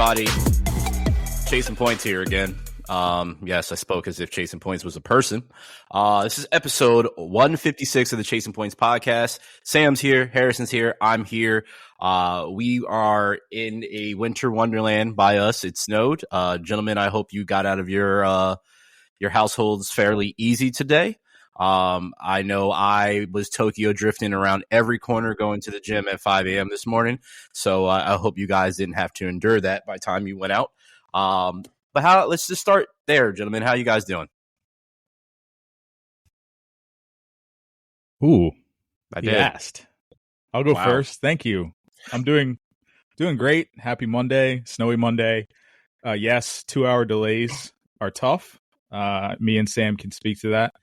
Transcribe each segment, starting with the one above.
everybody? Chasing Points here again. Yes, I spoke as if Chasing Points was a person. This is episode 156 of the Chasing Points podcast. Sam's here. Harrison's here. I'm here. We are in a winter wonderland by us. It snowed. Gentlemen, I hope you got out of your households fairly easy today. I know I was Tokyo drifting around every corner going to the gym at 5 a.m. this morning. So I hope you guys didn't have to endure that by the time you went out. But let's just start there, gentlemen. How you guys doing? Ooh, I did. asked. I'll go first. Thank you. I'm doing great. Happy Monday, snowy Monday. Yes, 2-hour delays are tough. Me and Sam can speak to that.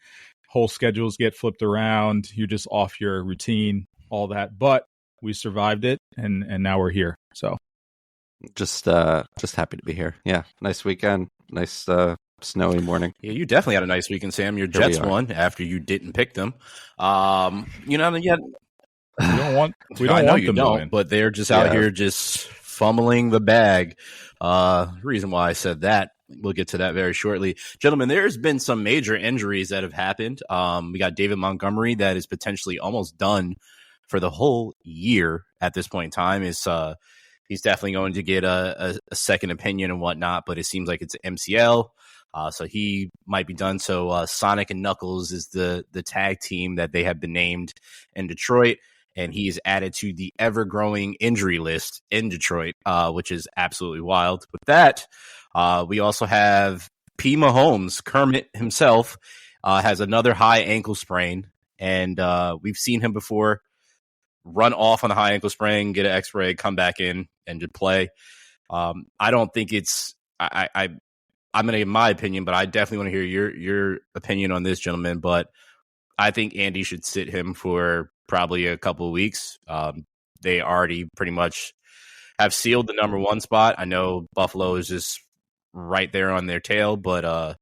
Whole schedules get flipped around. You're just off your routine, all that. But we survived it, and now we're here. So just happy to be here. Yeah, nice weekend. Nice snowy morning. Yeah, you definitely had a nice weekend, Sam. Your Jets won after you didn't pick them. We don't want them to win. But they're just out here just fumbling the bag. Reason why I said that. We'll get to that very shortly. Gentlemen, there's been some major injuries that have happened. We got David Montgomery that is potentially almost done for the whole year at this point in time. He's definitely going to get a second opinion and whatnot, but it seems like it's MCL. So he might be done. So Sonic and Knuckles is the tag team that they have been named in Detroit. And he is added to the ever-growing injury list in Detroit, which is absolutely wild. With that, we also have P. Mahomes, Kermit himself, has another high ankle sprain. And we've seen him before run off on a high ankle sprain, get an x-ray, come back in, and just play. I don't think it's I'm going to give my opinion, but I definitely want to hear your opinion on this, gentleman. But I think Andy should sit him for probably a couple of weeks. They already pretty much have sealed the number one spot. I know Buffalo is just right there on their tail, but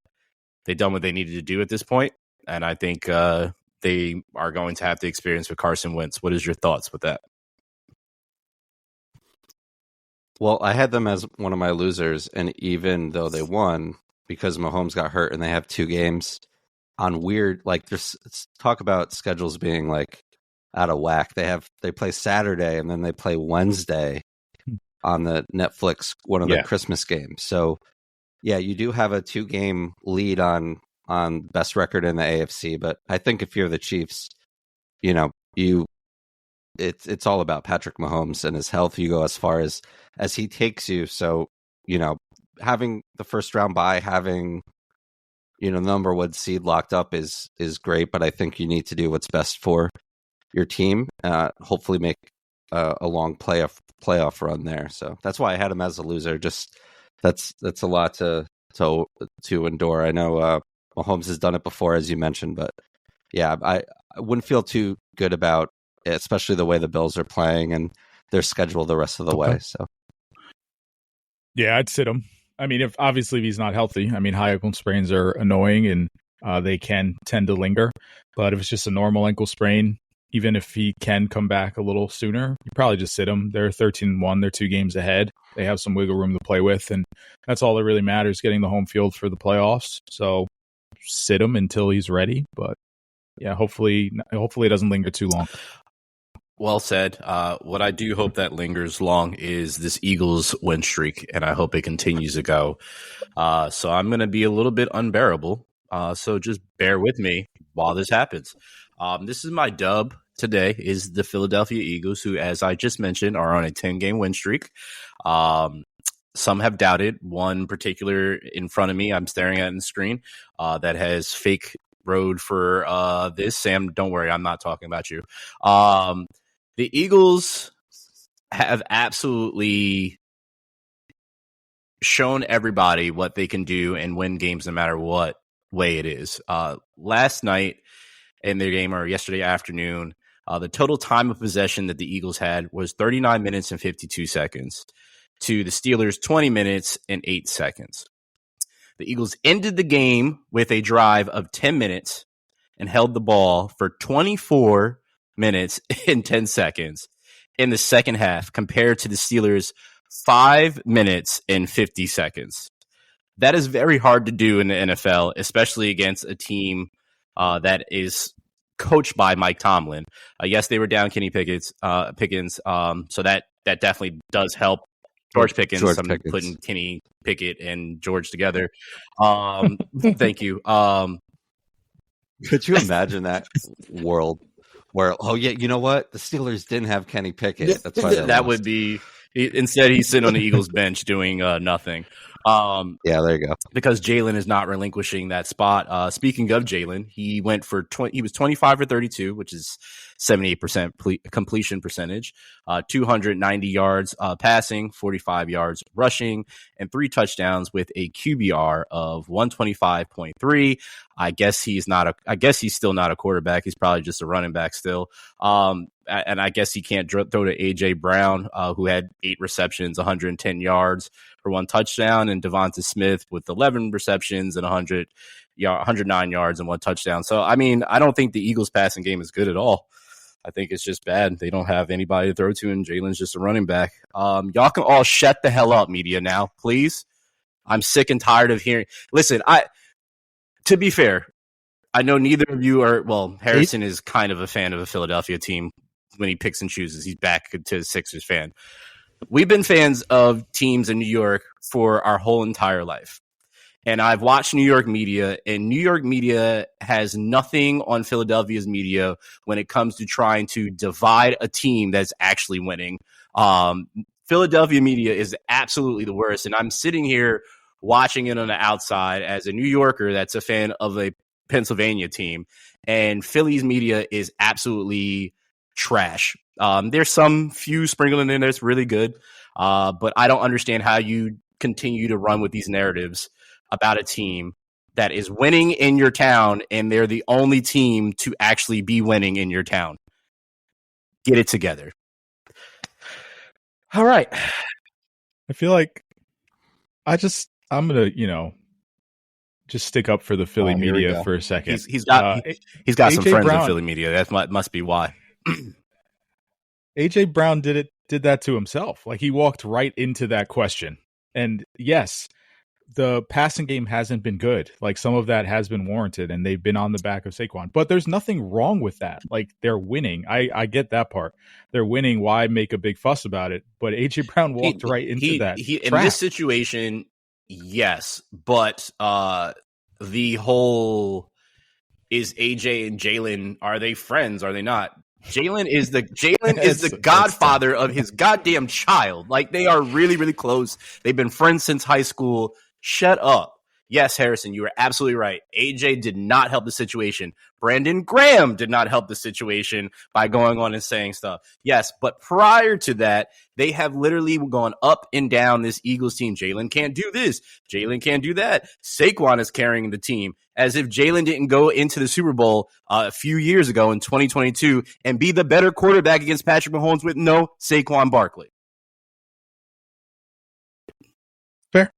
they've done what they needed to do at this point. And I think they are going to have the experience with Carson Wentz. What is your thoughts with that? Well, I had them as one of my losers, and even though they won, because Mahomes got hurt and they have 2 games on weird, like there's talk about schedules being like out of whack. They play Saturday and then they play Wednesday on the Netflix, one of the Christmas games. So yeah, you do have a 2-game lead on best record in the AFC, but I think if you're the Chiefs, it's all about Patrick Mahomes and his health. You go as far as he takes you. So, having the first round bye, having, number 1 seed locked up is great, but I think you need to do what's best for your team. Hopefully make a long playoff run there. So that's why I had him as a loser. Just that's a lot to endure. I know Mahomes has done it before, as you mentioned, but yeah, I wouldn't feel too good about it, especially the way the Bills are playing and their schedule the rest of the way. So yeah, I'd sit him. I mean, if he's not healthy, high ankle sprains are annoying and they can tend to linger. But if it's just a normal ankle sprain, even if he can come back a little sooner, you probably just sit him. They're 13-1. They're 2 games ahead. They have some wiggle room to play with, and that's all that really matters, getting the home field for the playoffs. So sit him until he's ready. But yeah, hopefully it doesn't linger too long. Well said. What I do hope that lingers long is this Eagles win streak, and I hope it continues to go. So I'm going to be a little bit unbearable. So just bear with me while this happens. This is my dub today, is the Philadelphia Eagles, who, as I just mentioned, are on a 10-game win streak. Some have doubted. One particular in front of me, I'm staring at on the screen, that has fake road for this. Sam, don't worry, I'm not talking about you. The Eagles have absolutely shown everybody what they can do and win games no matter what way it is. Last night in their game, or yesterday afternoon, the total time of possession that the Eagles had was 39 minutes and 52 seconds to the Steelers' 20 minutes and 8 seconds. The Eagles ended the game with a drive of 10 minutes and held the ball for 24 minutes and 10 seconds in the second half, compared to the Steelers' 5 minutes and 50 seconds. That is very hard to do in the NFL, especially against a team that is coached by Mike Tomlin. Yes, they were down Kenny Pickens, so that definitely does help. George Pickens. Putting Kenny Pickett and George together. Thank you. Could you imagine that world where, oh yeah, you know what? The Steelers didn't have Kenny Pickett. That's why that would be. Instead, he's sitting on the Eagles bench doing nothing. Yeah, there you go. Because Jalen is not relinquishing that spot. Speaking of Jalen, he went for he was 25 for 32, which is 78% completion percentage, 290 yards passing, 45 yards rushing, and 3 touchdowns with a QBR of 125.3. I guess he's still not a quarterback. He's probably just a running back still. And I guess he can't throw to AJ Brown, who had 8 receptions, 110 yards for 1 touchdown, and Devonta Smith with 11 receptions and 109 yards and 1 touchdown. So, I mean, I don't think the Eagles passing game is good at all. I think it's just bad. They don't have anybody to throw to, and Jalen's just a running back. Y'all can all shut the hell up, media, now, please. I'm sick and tired of hearing. Listen, to be fair, I know neither of you are. Well, Harrison is kind of a fan of a Philadelphia team when he picks and chooses. He's back to a Sixers fan. We've been fans of teams in New York for our whole entire life. And I've watched New York media, and New York media has nothing on Philadelphia's media when it comes to trying to divide a team that's actually winning. Philadelphia media is absolutely the worst. And I'm sitting here watching it on the outside as a New Yorker that's a fan of a Pennsylvania team. And Philly's media is absolutely trash. There's some few sprinkling in there that's really good. But I don't understand how you continue to run with these narratives about a team that is winning in your town, and they're the only team to actually be winning in your town. Get it together. All right. I feel like I'm going to, just stick up for the Philly media for a second. He's got some friends in Philly media. That must be why. AJ Brown did that to himself. Like, he walked right into that question. And yes, the passing game hasn't been good. Like, some of that has been warranted, and they've been on the back of Saquon. But there's nothing wrong with that. Like, they're winning. I get that part. They're winning. Why make a big fuss about it? But AJ Brown walked right into that. In this situation, yes. But the whole, is AJ and Jalen, are they friends? Are they not? Jalen is the godfather of his goddamn child. Like, they are really, really close. They've been friends since high school. Shut up. Yes, Harrison, you are absolutely right. AJ did not help the situation. Brandon Graham did not help the situation by going on and saying stuff. Yes, but prior to that, they have literally gone up and down this Eagles team. Jalen can't do this. Jalen can't do that. Saquon is carrying the team, as if Jalen didn't go into the Super Bowl a few years ago in 2022 and be the better quarterback against Patrick Mahomes with no Saquon Barkley. Fair.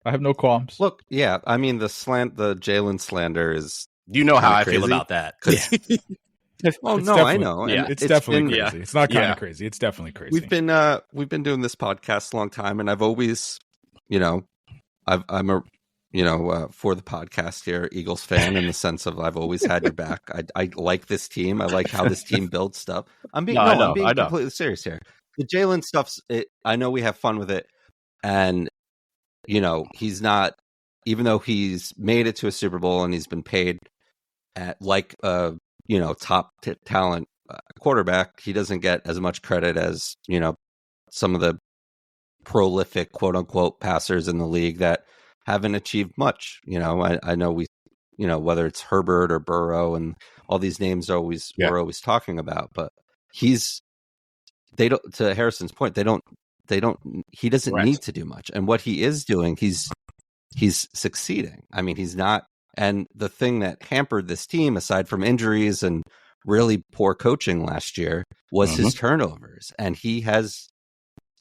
I have no qualms. Look, yeah, I mean, the Jalen slander is. You know how I feel about that. I know. Yeah, it's definitely crazy. Yeah. It's not kind of crazy. It's definitely crazy. We've been doing this podcast a long time, and I've always, I'm a for the podcast here, Eagles fan, in the sense of I've always had your back. I like this team. I like how this team builds stuff. I'm being completely serious here. The Jalen stuff's. I know we have fun with it, and he's not. Even though he's made it to a Super Bowl and he's been paid at top talent quarterback, he doesn't get as much credit as some of the prolific quote unquote passers in the league that haven't achieved much. I know whether it's Herbert or Burrow and all these names we're always talking about, but to Harrison's point, he doesn't need to do much. And what he is doing, he's succeeding. I mean, he's not. And the thing that hampered this team, aside from injuries and really poor coaching last year, was his turnovers. And he has,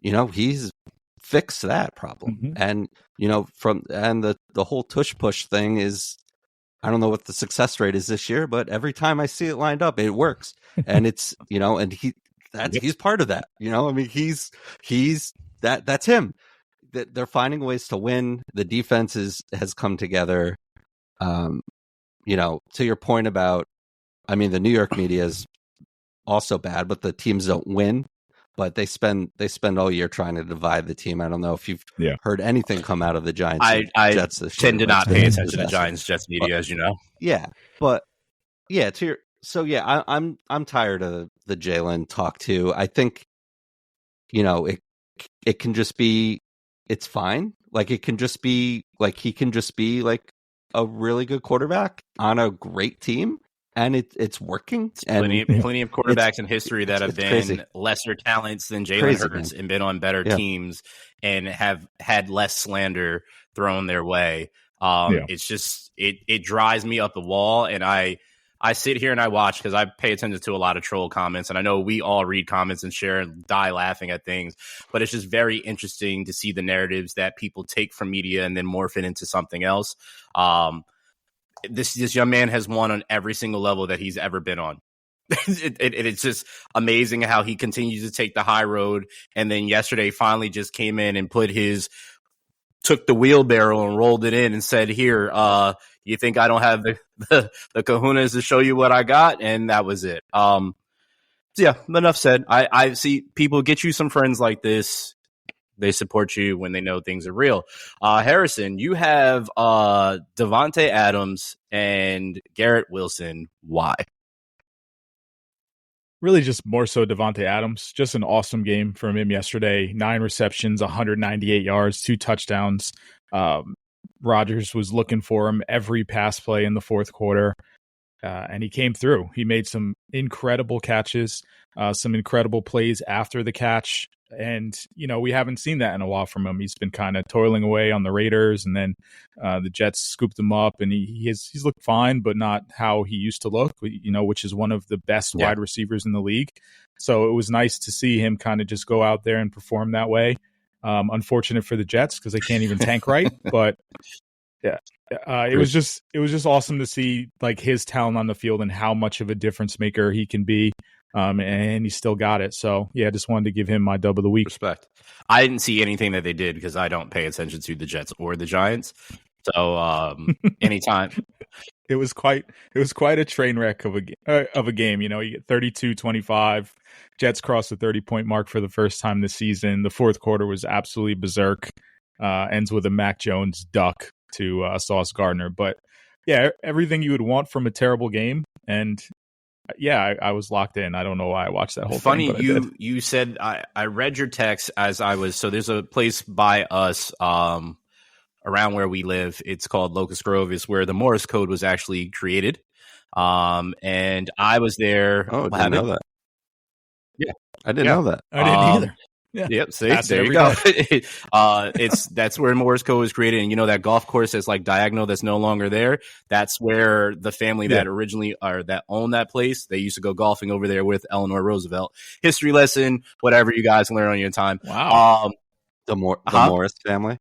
he's fixed that problem. And, the whole tush push thing is, I don't know what the success rate is this year, but every time I see it lined up, it works. And it's, and he's part of that. I mean, he's that's him. They're finding ways to win. The defense has come together. To your point about, I mean, the New York media is also bad, but the teams don't win. But they spend all year trying to divide the team. I don't know if you've heard anything come out of the Giants. I Jets this tend year, to not pay attention to Giants Jets media, as you know. Yeah, but yeah, I'm tired of the Jalen talk too. I think it can just be, it's fine. Like it can just be like he can just be like a really good quarterback on a great team. And it's working. Plenty of quarterbacks in history that have been crazy. Lesser talents than Jalen Hurts and been on better teams and have had less slander thrown their way. It's just it drives me up the wall, and I sit here and I watch because I pay attention to a lot of troll comments, and I know we all read comments and share and die laughing at things, but it's just very interesting to see the narratives that people take from media and then morph it into something else. This young man has won on every single level that he's ever been on. It's just amazing how he continues to take the high road. And then yesterday finally just came in and took the wheelbarrow and rolled it in and said, here, you think I don't have the kahunas to show you what I got? And that was it. So yeah, enough said. I see people get you some friends like this. They support you when they know things are real. Harrison, you have Devontae Adams and Garrett Wilson. Why? Really just more so Devontae Adams. Just an awesome game from him yesterday. 9 receptions, 198 yards, 2 touchdowns. Rodgers was looking for him every pass play in the fourth quarter, and he came through. He made some incredible catches, some incredible plays after the catch. And, we haven't seen that in a while from him. He's been kind of toiling away on the Raiders, and then the Jets scooped him up, and he's looked fine, but not how he used to look, which is one of the best wide receivers in the league. So it was nice to see him kind of just go out there and perform that way. Unfortunate for the Jets because they can't even tank right, but yeah. It was just awesome to see like his talent on the field and how much of a difference maker he can be. And he still got it. So yeah, just wanted to give him my dub of the week. Respect. I didn't see anything that they did because I don't pay attention to the Jets or the Giants. So anytime. It was quite a train wreck of a game. You get 32-25. Jets crossed the 30-point mark for the first time this season. The fourth quarter was absolutely berserk. Ends with a Mac Jones duck to Sauce Gardner. But yeah, everything you would want from a terrible game. And yeah, I was locked in. I don't know why I watched that whole thing. Funny, you said I read your text as I was. So there's a place by us around where we live. It's called Locust Grove. It's where the Morse code was actually created. And I was there. Oh, I didn't know that. Yeah, I didn't know that. I didn't either. Yeah. Yep. See, there you go. That's where Morse code was created, and that golf course that's like diagonal that's no longer there. That's where the family that originally that owned that place, they used to go golfing over there with Eleanor Roosevelt. History lesson, whatever you guys learn on your time. Wow. The Morris family,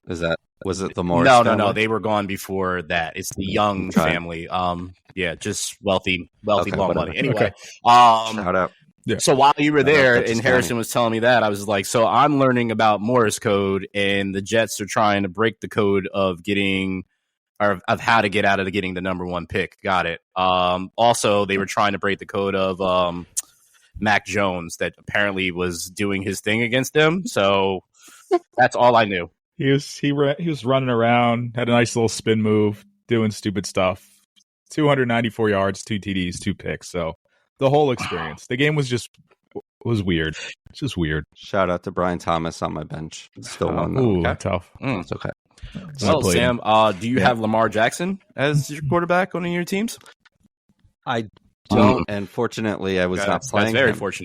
was it the Morris? No. They were gone before that. It's the Young family. Just wealthy, long money. Anyway, shout out. Yeah. So while you were there and Harrison was telling me that, I was like, so I'm learning about Morse code, and the Jets are trying to break the code of of how to get out of getting the number 1 pick. Got it. Also, they were trying to break the code of Mac Jones that apparently was doing his thing against them. So that's all I knew. He was running around, had a nice little spin move, doing stupid stuff. 294 yards, 2 TDs, 2 picks. So the whole experience. The game was weird. It's just weird. Shout out to Brian Thomas on my bench. Still won though. Ooh, okay. Tough. It's okay. Well, Sam, do you have Lamar Jackson as your quarterback on your teams? I don't, and fortunately I was not playing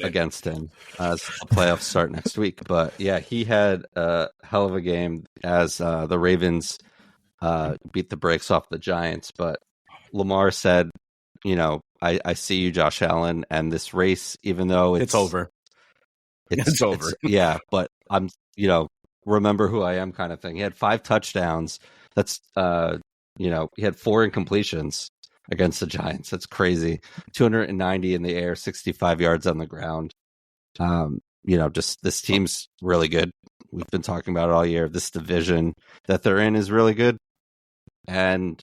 against him as the playoffs start next week. But yeah, he had a hell of a game as the Ravens beat the brakes off the Giants. But Lamar said, I see you, Josh Allen, and this race, even though it's over. It's over. Yeah, but I'm, remember who I am kind of thing. He had 5 touchdowns. That's, he had 4 incompletions against the Giants. That's crazy. 290 in the air, 65 yards on the ground. Just this team's really good. we've been talking about it all year. This division that they're in is really good, and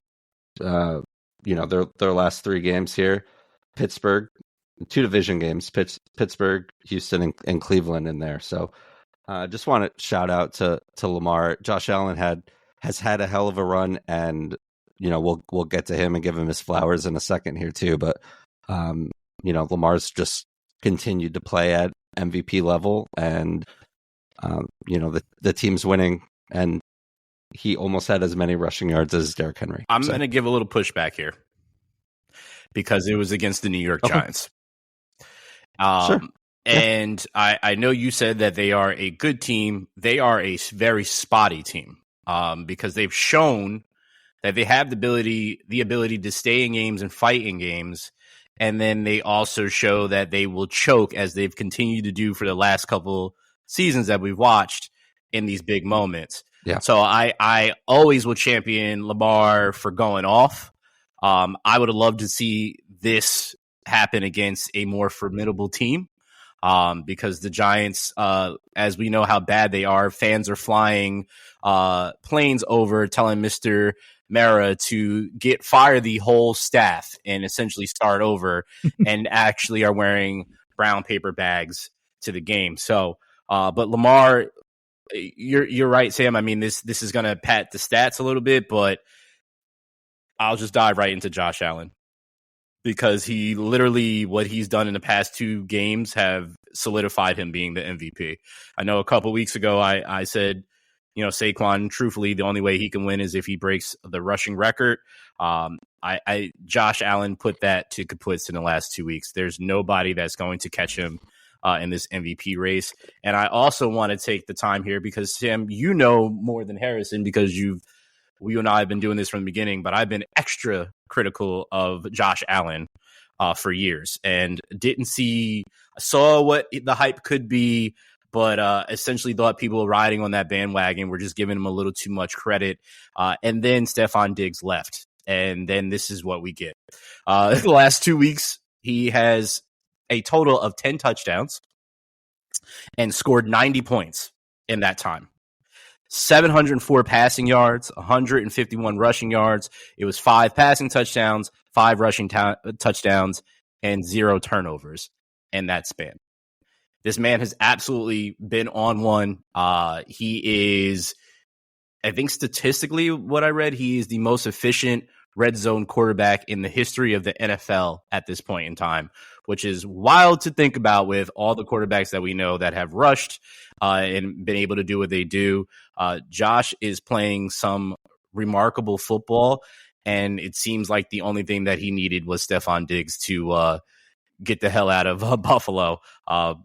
their last 3 games here, Pittsburgh, 2 division games, Pittsburgh, Houston, and Cleveland in there. So just want to shout out to Lamar. Josh Allen has had a hell of a run, and we'll get to him and give him his flowers in a second here too. But Lamar's just continued to play at MVP level, and the team's winning, and he almost had as many rushing yards as Derrick Henry. I'm going to give a little pushback here because it was against the New York Giants. Sure. And I know you said that they are a good team. They are a very spotty team because they've shown that they have the ability to stay in games and fight in games. And then they also show that they will choke, as they've continued to do for the last couple seasons that we've watched, in these big moments. Yeah. So I always will champion Lamar for going off. I would have loved to see this happen against a more formidable team because the Giants, as we know how bad they are, fans are flying planes over telling Mr. Mara to fire the whole staff and essentially start over and actually are wearing brown paper bags to the game. So, but Lamar, you're right, Sam. I mean, this is going to pat the stats a little bit, but I'll just dive right into Josh Allen because he literally, what he's done in the past 2 games have solidified him being the MVP. I know a couple weeks ago I said, Saquon, truthfully, the only way he can win is if he breaks the rushing record. Josh Allen put that to kaputs in the last 2 weeks. There's nobody that's going to catch him in this MVP race. And I also want to take the time here because, Sam, you know more than Harrison because you and I have been doing this from the beginning, but I've been extra critical of Josh Allen for years and saw what the hype could be, but essentially thought people riding on that bandwagon were just giving him a little too much credit. And then Stephon Diggs left. And then this is what we get. The last 2 weeks, he has a total of 10 touchdowns and scored 90 points in that time. 704 passing yards, 151 rushing yards. It was 5 passing touchdowns, 5 rushing touchdowns, and 0 turnovers in that span. This man has absolutely been on one. He is, I think statistically, what I read, he is the most efficient red zone quarterback in the history of the NFL at this point in time, which is wild to think about with all the quarterbacks that we know that have rushed and been able to do what they do. Josh is playing some remarkable football, and it seems like the only thing that he needed was Stephon Diggs to get the hell out of Buffalo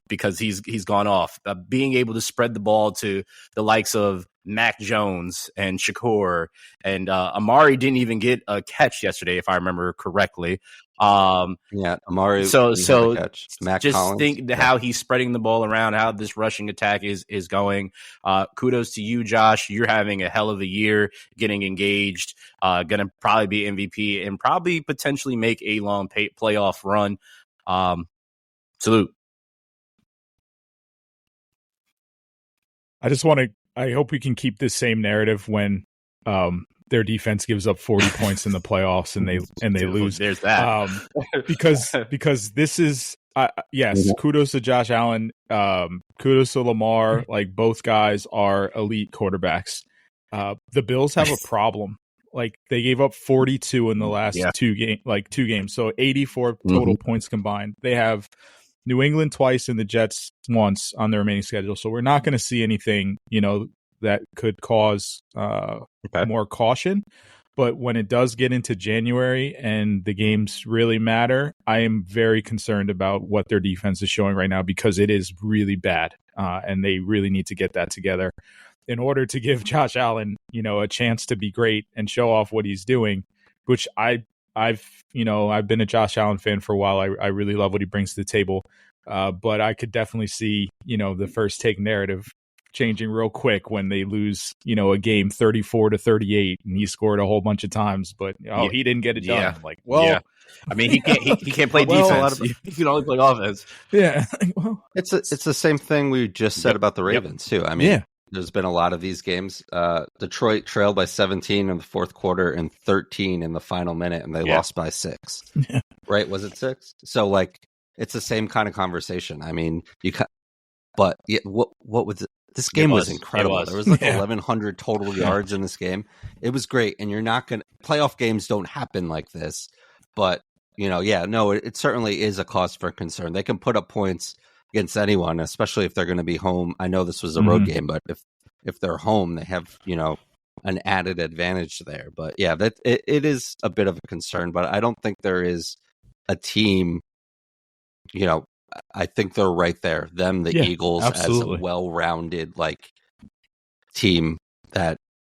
because he's gone off. Being able to spread the ball to the likes of Mac Jones and Shakur and Amari didn't even get a catch yesterday, if I remember correctly. Amari. So Mac just Collins. think how he's spreading the ball around, how this rushing attack is going. Kudos to you, Josh. You're having a hell of a year, getting engaged. Going to probably be MVP and probably potentially make a long playoff run. Salute. I hope we can keep this same narrative when their defense gives up 40 points in the playoffs and they lose. There's that. Because this is kudos to Josh Allen, kudos to Lamar. Like, both guys are elite quarterbacks. The Bills have a problem. Like, they gave up 42 in the last 2 games, so 84 total points combined. They have New England twice and the Jets once on their remaining schedule, so we're not going to see anything, that could cause more caution. But when it does get into January and the games really matter, I am very concerned about what their defense is showing right now because it is really bad, and they really need to get that together in order to give Josh Allen, a chance to be great and show off what he's doing, which I've been a Josh Allen fan for a while. I really love what he brings to the table. But I could definitely see, the first take narrative changing real quick when they lose, a game 34-38 and he scored a whole bunch of times, but he didn't get it done. Yeah. Like, well, I mean, he can't play defense. He can only play offense. Yeah. It's the same thing we just said about the Ravens too. I mean, there's been a lot of these games. Detroit trailed by 17 in the fourth quarter and 13 in the final minute, and they lost by 6. Right? Was it 6? So, like, it's the same kind of conversation. I mean, but what was it? This game was incredible. There was like 1,100 total yards in this game. It was great, and you're not going to playoff games don't happen like this. But it certainly is a cause for concern. They can put up points against anyone, especially if they're going to be home. I know this was a road game, but if they're home, they have an added advantage there. But yeah, that it is a bit of a concern. But I don't think there is a team. I think they're right there. Them, the Eagles, absolutely. as a well-rounded team that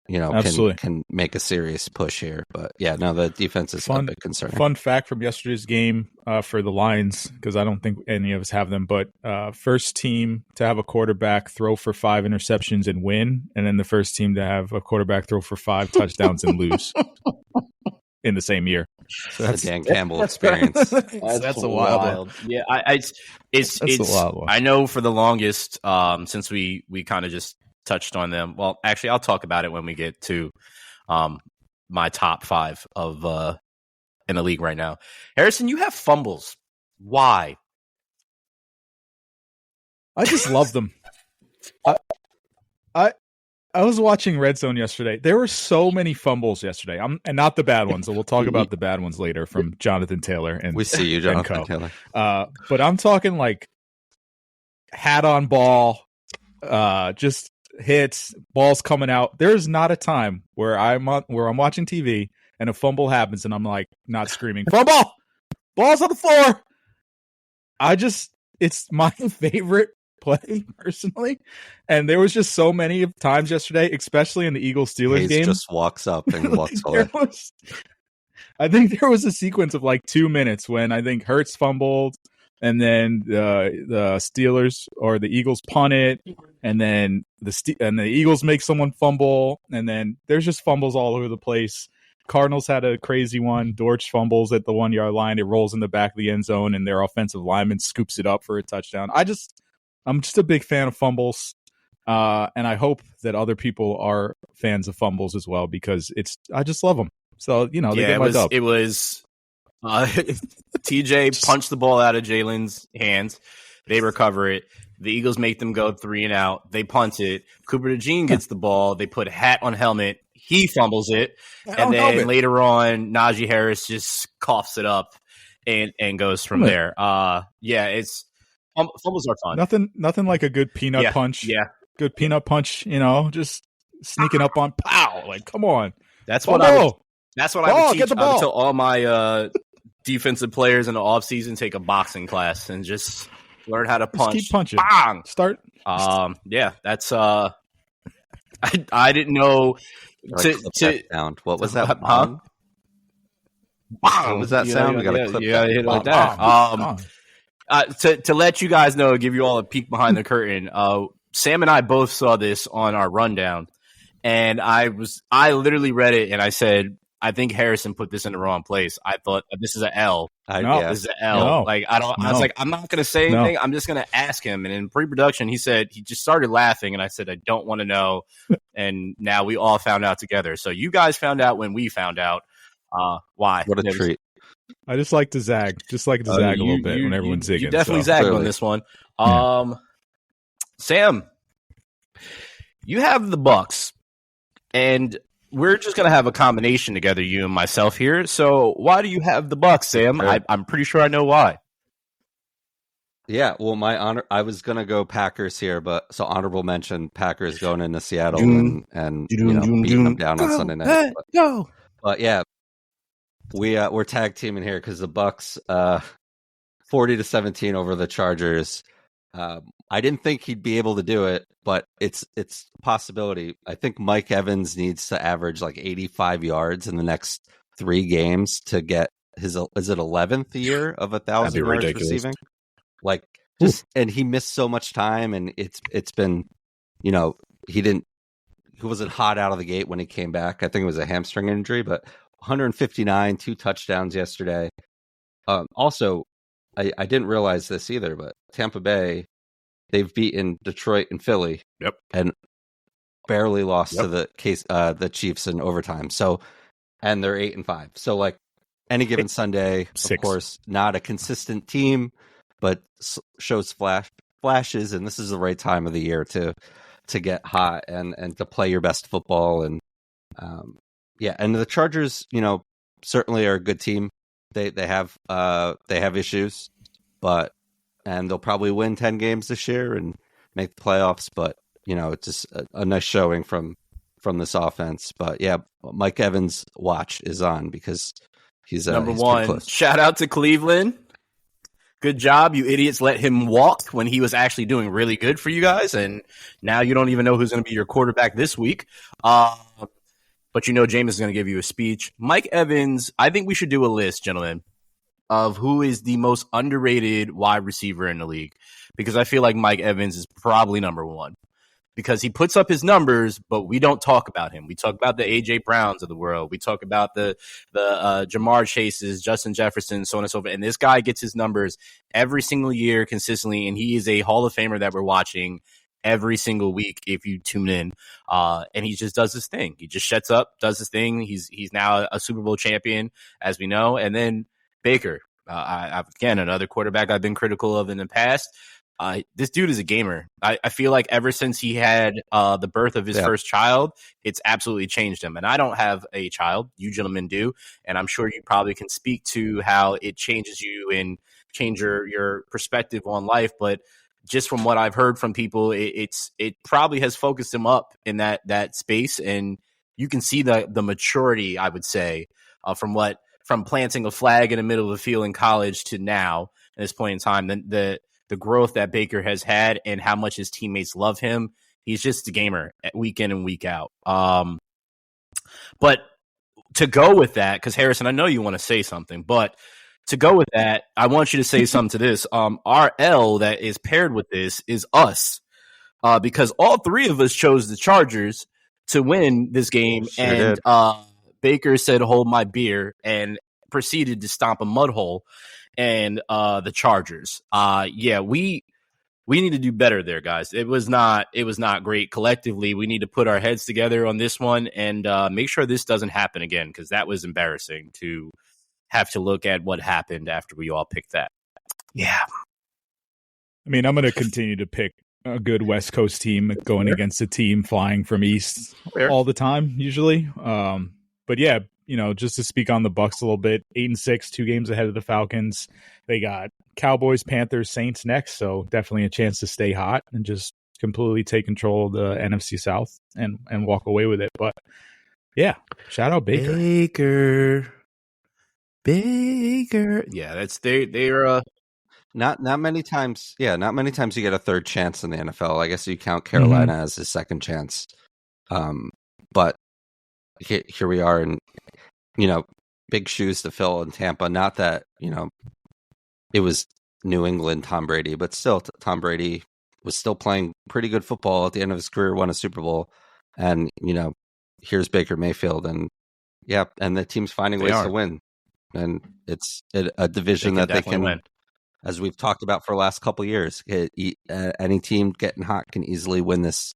can make a serious push here. But yeah, no, the defense is a big concern. Fun fact from yesterday's game for the Lions, because I don't think any of us have them, but first team to have a quarterback throw for 5 interceptions and win, and then the first team to have a quarterback throw for 5 touchdowns and lose in the same year. So that's the Dan Campbell experience. That's a wild one. Yeah, it's a wild one. I know for the longest, since we kind of just touched on them. Well, actually, I'll talk about it when we get to my top 5 of in the league right now. Harrison, you have fumbles. Why? I just love them. I was watching Red Zone yesterday. There were so many fumbles yesterday, and not the bad ones. So we'll talk about the bad ones later from Jonathan Taylor and we see you, Jonathan Taylor. But I'm talking like hat on ball, just hits, balls coming out. There's not a time where I'm watching TV and a fumble happens and I'm like not screaming fumble, balls on the floor. It's my favorite play personally, and there was just so many times yesterday, especially in the Eagles-Steelers game. Just walks up and walks away. I think there was a sequence of like 2 minutes when I think Hurts fumbled, and then the Steelers or the Eagles punt it, and then the Eagles make someone fumble, and then there's just fumbles all over the place. Cardinals had a crazy one. Dortch fumbles at the 1-yard line. It rolls in the back of the end zone, and their offensive lineman scoops it up for a touchdown. I'm just a big fan of fumbles, and I hope that other people are fans of fumbles as well, because I just love them. So, they get my dub. It was TJ punched the ball out of Jalen's hands. They recover it. The Eagles make them go 3 and out. They punt it. Cooper DeJean gets the ball. They put hat on helmet. He fumbles it. And then later on, Najee Harris just coughs it up and goes from there. It's fumbles are fun. Nothing like a good peanut punch. Yeah. Good peanut punch, just sneaking up on pow. Like, come on. That's what I would teach. I would tell all my defensive players in the offseason, take a boxing class and just learn how to punch. Just keep punching. Bang! Start. That's I didn't know sound. What was that? Bang. What was that sound? We gotta clip that. Hit it like that. To let you guys know, give you all a peek behind the curtain. Sam and I both saw this on our rundown, and I literally read it and I said, I think Harrison put this in the wrong place. I thought this is an L. This is an L. No. Like I was like, I'm not gonna say anything. I'm just gonna ask him. And in pre-production, he said he just started laughing, and I said I don't want to know. And now we all found out together. So you guys found out when we found out. Why? What a treat! I just like to zag, a little bit when everyone's zigging. You definitely zagged on this one. Sam, you have the Bucks, and we're just going to have a combination together, you and myself here. So why do you have the Bucks, Sam? I'm pretty sure I know why. Yeah, well, I was going to go Packers here, but so honorable mention, Packers going into Seattle and beating them down on Sunday night. But yeah, we're tag teaming here because the Bucks 40-17 over the Chargers. I didn't think he'd be able to do it, but it's a possibility. I think Mike Evans needs to average like 85 yards in the next 3 games to get his 11th year of 1,000 yards receiving. Like and he missed so much time, and it's been, he wasn't hot out of the gate when he came back. I think it was a hamstring injury, but 159, 2 touchdowns yesterday. Also, I didn't realize this either, but Tampa Bay, they've beaten Detroit and Philly. Yep. And barely lost to the Chiefs in overtime. So, and they're 8-5. So like any given Sunday, of course, not a consistent team, but shows flashes. And this is the right time of the year to get hot and to play your best football. And and the Chargers, certainly are a good team. They have issues, and they'll probably win 10 games this year and make the playoffs. But it's just a nice showing from this offense. But yeah, Mike Evans' watch is on because he's number he's one. close. Shout out to Cleveland. Good job, you idiots. Let him walk when he was actually doing really good for you guys, and now you don't even know who's going to be your quarterback this week. But Jameis is going to give you a speech. Mike Evans, I think we should do a list, gentlemen, of who is the most underrated wide receiver in the league, because I feel like Mike Evans is probably number one. Because he puts up his numbers, but we don't talk about him. We talk about the A.J. Browns of the world. We talk about the Jamar Chases, Justin Jefferson, so on and so forth. And this guy gets his numbers every single year consistently, and he is a Hall of Famer that we're watching every single week if you tune in. And he just does his thing. He just shuts up, does his thing. He's now a Super Bowl champion, as we know. And then Baker, again, another quarterback I've been critical of in the past. This dude is a gamer. I feel like ever since he had the birth of his first child, it's absolutely changed him. And I don't have a child. You gentlemen do. And I'm sure you probably can speak to how it changes you and change your perspective on life. But just from what I've heard from people, it probably has focused him up in that space. And you can see the maturity, I would say, from planting a flag in the middle of the field in college to now at this point in time. The growth that Baker has had and how much his teammates love him. He's just a gamer week in and week out. But to go with that, because Harrison, I know you want to say something, but to go with that, I want you to say something to this. Our L that is paired with this is us, because all three of us chose the Chargers to win this game. Sure and Baker said, "Hold my beer," and proceeded to stomp a mud hole. And the Chargers. We need to do better there, guys. It was not great collectively. We need to put our heads together on this one and make sure this doesn't happen again, because that was embarrassing to have to look at what happened after we all picked that. Yeah. I mean, I'm going to continue to pick a good West Coast team going against a team flying from East all the time, usually. But yeah, just to speak on the Bucs a little bit, 8-6, 2 games ahead of the Falcons. They got Cowboys, Panthers, Saints next, so definitely a chance to stay hot and just completely take control of the NFC South and walk away with it. But yeah, shout out Baker. Baker. Yeah, that's they're not many times. Yeah, not many times you get a third chance in the NFL. I guess you count Carolina as a second chance. But here we are, and big shoes to fill in Tampa. Not that it was New England Tom Brady, but still Tom Brady was still playing pretty good football at the end of his career, won a Super Bowl, and here's Baker Mayfield, and the team's finding ways to win, and it's a division that they can win. As we've talked about for the last couple of years. Any team getting hot can easily win this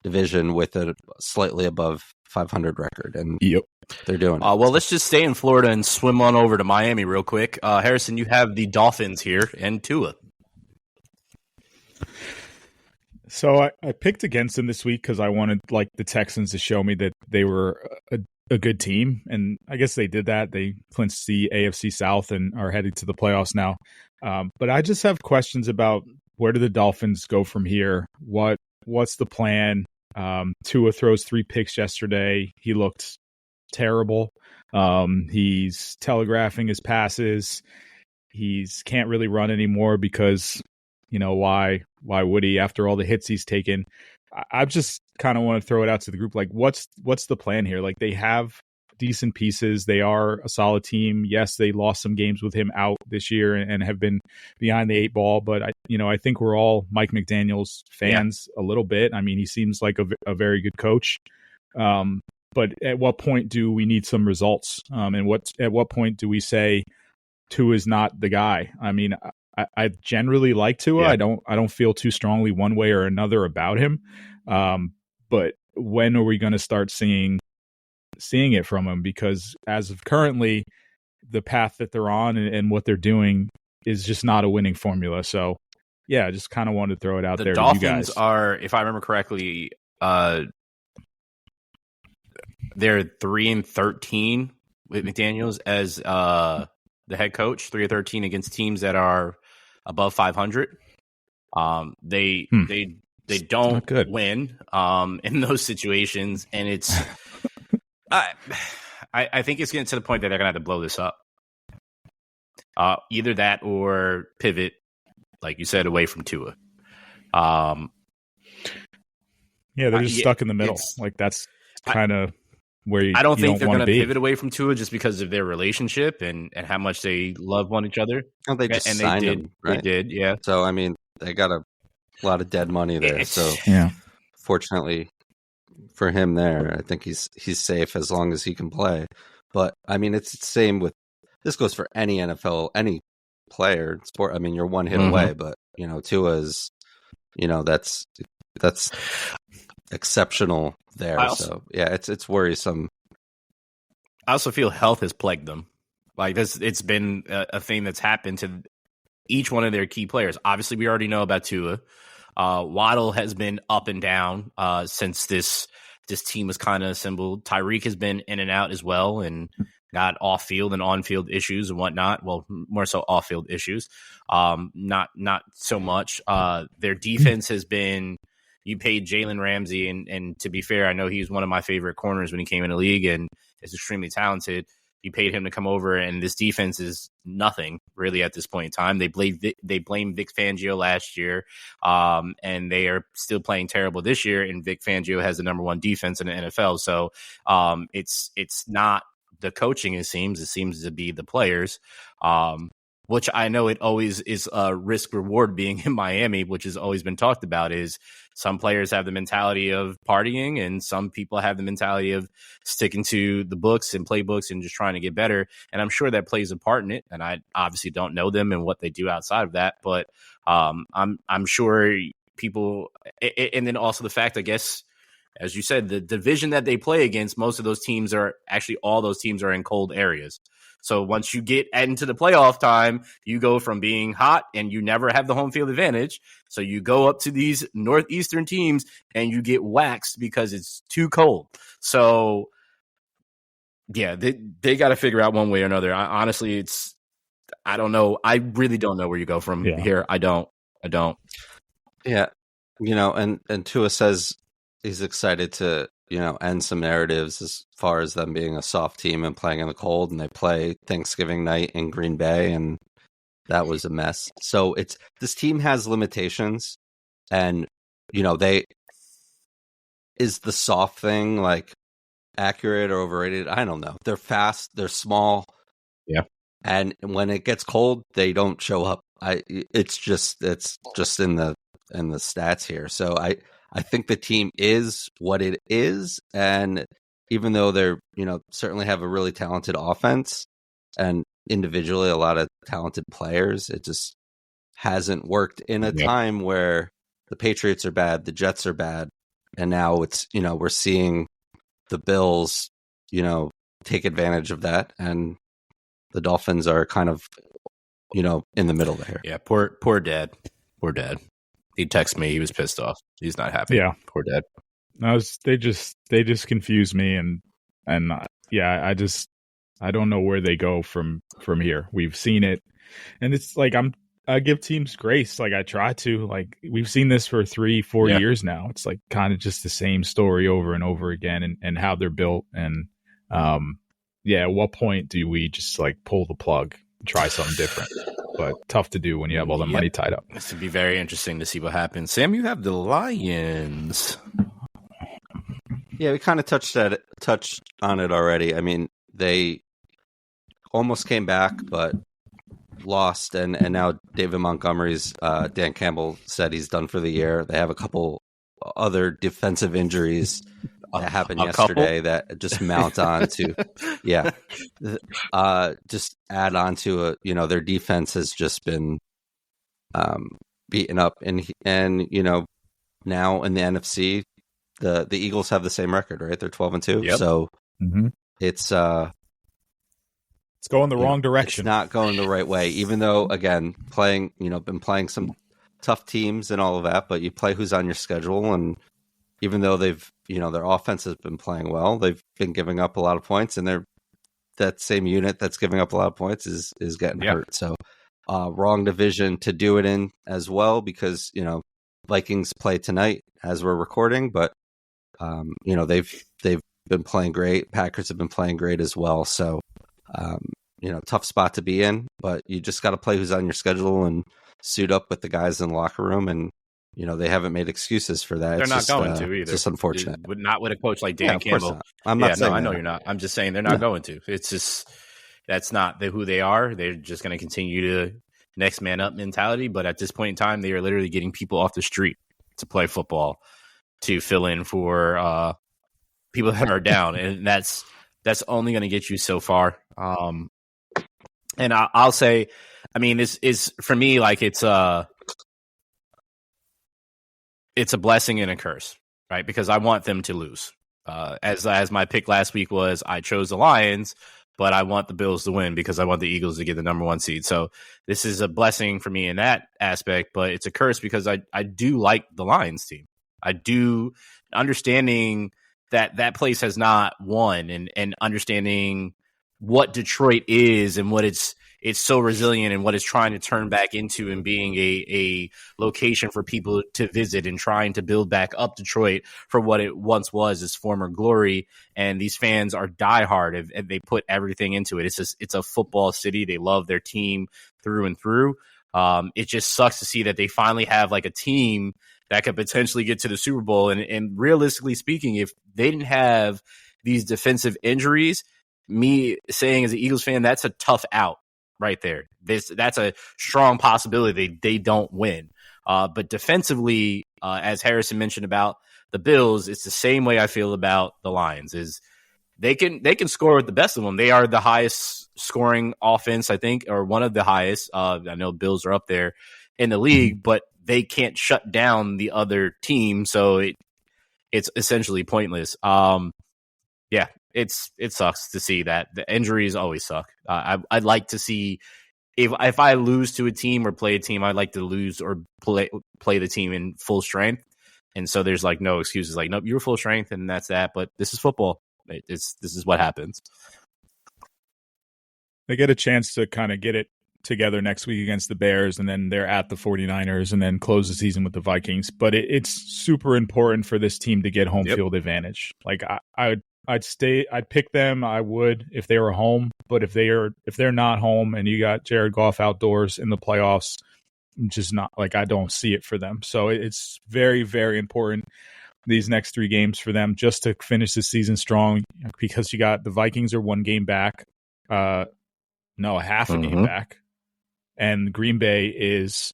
division with a slightly above 500 record, and they're doing it. Well, let's just stay in Florida and swim on over to Miami real quick. Harrison, you have the Dolphins here and Tua. So I picked against them this week because I wanted the Texans to show me that they were a good team, and I guess they did that. They clinched the AFC South and are headed to the playoffs now. But I just have questions about where do the Dolphins go from here? What's the plan? Tua throws 3 picks yesterday. He looked terrible. He's telegraphing his passes. He's can't really run anymore because, why would he after all the hits he's taken? I just kind of want to throw it out to the group. What's the plan here? They have decent pieces. They are a solid team. Yes, they lost some games with him out this year and have been behind the 8 ball. But I think we're all Mike McDaniel's fans a little bit. I mean, he seems like a very good coach. But at what point do we need some results? And at what point do we say Tua is not the guy? I mean, I generally like Tua. I don't feel too strongly one way or another about him. But when are we going to start seeing it from him? Because as of currently, the path that they're on and what they're doing is just not a winning formula. So, yeah, I just kind of wanted to throw it out there. The Dolphins to you guys. are, if I remember correctly, they're 3-13 with McDaniels as the head coach. 3-13 against teams that are above 500. They don't win in those situations, and it's I think it's getting to the point that they're gonna have to blow this up. Either that or pivot, like you said, away from Tua. Yeah, they're just stuck in the middle. Like that's kind of where you. I don't think they're going to pivot away from Tua just because of their relationship and how much they love one each other. Oh, they just signed him, right? They did, yeah. So I mean, they got a lot of dead money there. So yeah, fortunately for him, there, I think he's safe as long as he can play. But I mean, it's the same with this. Goes for any NFL, any player sport. I mean, you're one hit away, but Tua's, that's exceptional there. So yeah, it's worrisome. I also feel health has plagued them. Like this, it's been a thing that's happened to each one of their key players. Obviously, we already know about Tua. Waddle has been up and down since this team was kind of assembled. Tyreek has been in and out as well, and got off-field and on-field issues and whatnot. Well, more so off-field issues. Not so much. Their defense has been. You paid Jalen Ramsey, and to be fair, I know he's one of my favorite corners when he came in the league and is extremely talented. You paid him to come over, and this defense is nothing really at this point in time. They blamed Vic Fangio last year, and they are still playing terrible this year. And Vic Fangio has the number one defense in the NFL, so it's not the coaching. It seems to be the players. Which I know it always is a risk reward being in Miami, which has always been talked about. Is some players have the mentality of partying, and some people have the mentality of sticking to the books and playbooks and just trying to get better. And I'm sure that plays a part in it. And I obviously don't know them and what they do outside of that, but I'm sure people. And then also the fact, I guess, as you said, the division that they play against, most of those teams are actually all those teams are in cold areas. So once you get into the playoff time, you go from being hot and you never have the home field advantage. So you go up to these Northeastern teams and you get waxed because it's too cold. So yeah, they got to figure out one way or another. Honestly, I don't know. I really don't know where you go from here. I don't. Yeah. And Tua says he's excited to, end some narratives as far as them being a soft team and playing in the cold, and they play Thanksgiving night in Green Bay, and that was a mess. So this team has limitations, and is the soft thing like accurate or overrated? I don't know. They're fast, they're small, yeah, and when it gets cold, they don't show up. It's just in the stats here. So I think the team is what it is, and even though they're, certainly have a really talented offense and individually a lot of talented players, it just hasn't worked in a time where the Patriots are bad, the Jets are bad, and now it's, we're seeing the Bills, take advantage of that, and the Dolphins are kind of, in the middle there. Yeah, poor dad. He texted me. He was pissed off. He's not happy. Yeah, poor dad. They just confuse me, and I don't know where they go from here. We've seen it, and it's like I give teams grace. Like I try to. Like we've seen this for 3-4 years now. It's like kind of just the same story over and over again, and how they're built. And at what point do we just like pull the plug and try something different? But tough to do when you have all the money tied up. This would be very interesting to see what happens. Sam, you have the Lions. Yeah, we kind of touched on it already. I mean, they almost came back, but lost, and now David Montgomery's Dan Campbell said he's done for the year. They have a couple other defensive injuries that happened yesterday that just mount on to, just add on to their defense has just been beaten up, and now in the NFC the Eagles have the same record, right? They're 12-2. Yep. So it's going the wrong direction. It's not going the right way, even though, again, been playing some tough teams and all of that, but you play who's on your schedule. And even though they've, their offense has been playing well, they've been giving up a lot of points, and that same unit that's giving up a lot of points is getting hurt. So wrong division to do it in as well, because, Vikings play tonight as we're recording, but, they've been playing great. Packers have been playing great as well. So, tough spot to be in, but you just got to play who's on your schedule and suit up with the guys in the locker room. And, they haven't made excuses for that. They're not going to either. It's just unfortunate. Not with a coach like Dan Campbell. I'm not saying I know you're not. I'm just saying they're not going to. It's just, that's not who they are. They're just going to continue to next man up mentality. But at this point in time, they are literally getting people off the street to play football, to fill in for people that are down. And that's only going to get you so far. And I'll say, I mean, it's for me, like it's a blessing and a curse, right? Because I want them to lose. As my pick last week was, I chose the Lions, but I want the Bills to win because I want the Eagles to get the number 1 seed. So this is a blessing for me in that aspect, but it's a curse because I do like the Lions team. I do, understanding that place has not won, and understanding what Detroit is and what it's so resilient and what it's trying to turn back into, and being a location for people to visit and trying to build back up Detroit for what it once was, its former glory. And these fans are diehard, and they put everything into it. It's a football city. They love their team through and through. It just sucks to see that they finally have like a team that could potentially get to the Super Bowl. And realistically speaking, if they didn't have these defensive injuries, me saying as an Eagles fan, that's a tough out right there. That's a strong possibility they don't win. But defensively, as Harrison mentioned about the Bills, it's the same way I feel about the Lions. Is they can score with the best of them. They are the highest scoring offense, I think, or one of the highest. I know Bills are up there in the league, but they can't shut down the other team, so it's essentially pointless. It sucks to see that. The injuries always suck. I'd like to see if I lose to a team or play a team, I'd like to lose or play the team in full strength. And so there's like no excuses. Like, nope, you're full strength and that's that. But this is football. This is what happens. They get a chance to kind of get it together next week against the Bears, and then they're at the 49ers, and then close the season with the Vikings. But it's super important for this team to get home field advantage. Like I'd pick them. I would if they were home, but if they're not home and you got Jared Goff outdoors in the playoffs, just not like, I don't see it for them. So it's very, very important these next 3 games for them just to finish the season strong, because you got the Vikings are 1 game back. Half a game back. And Green Bay is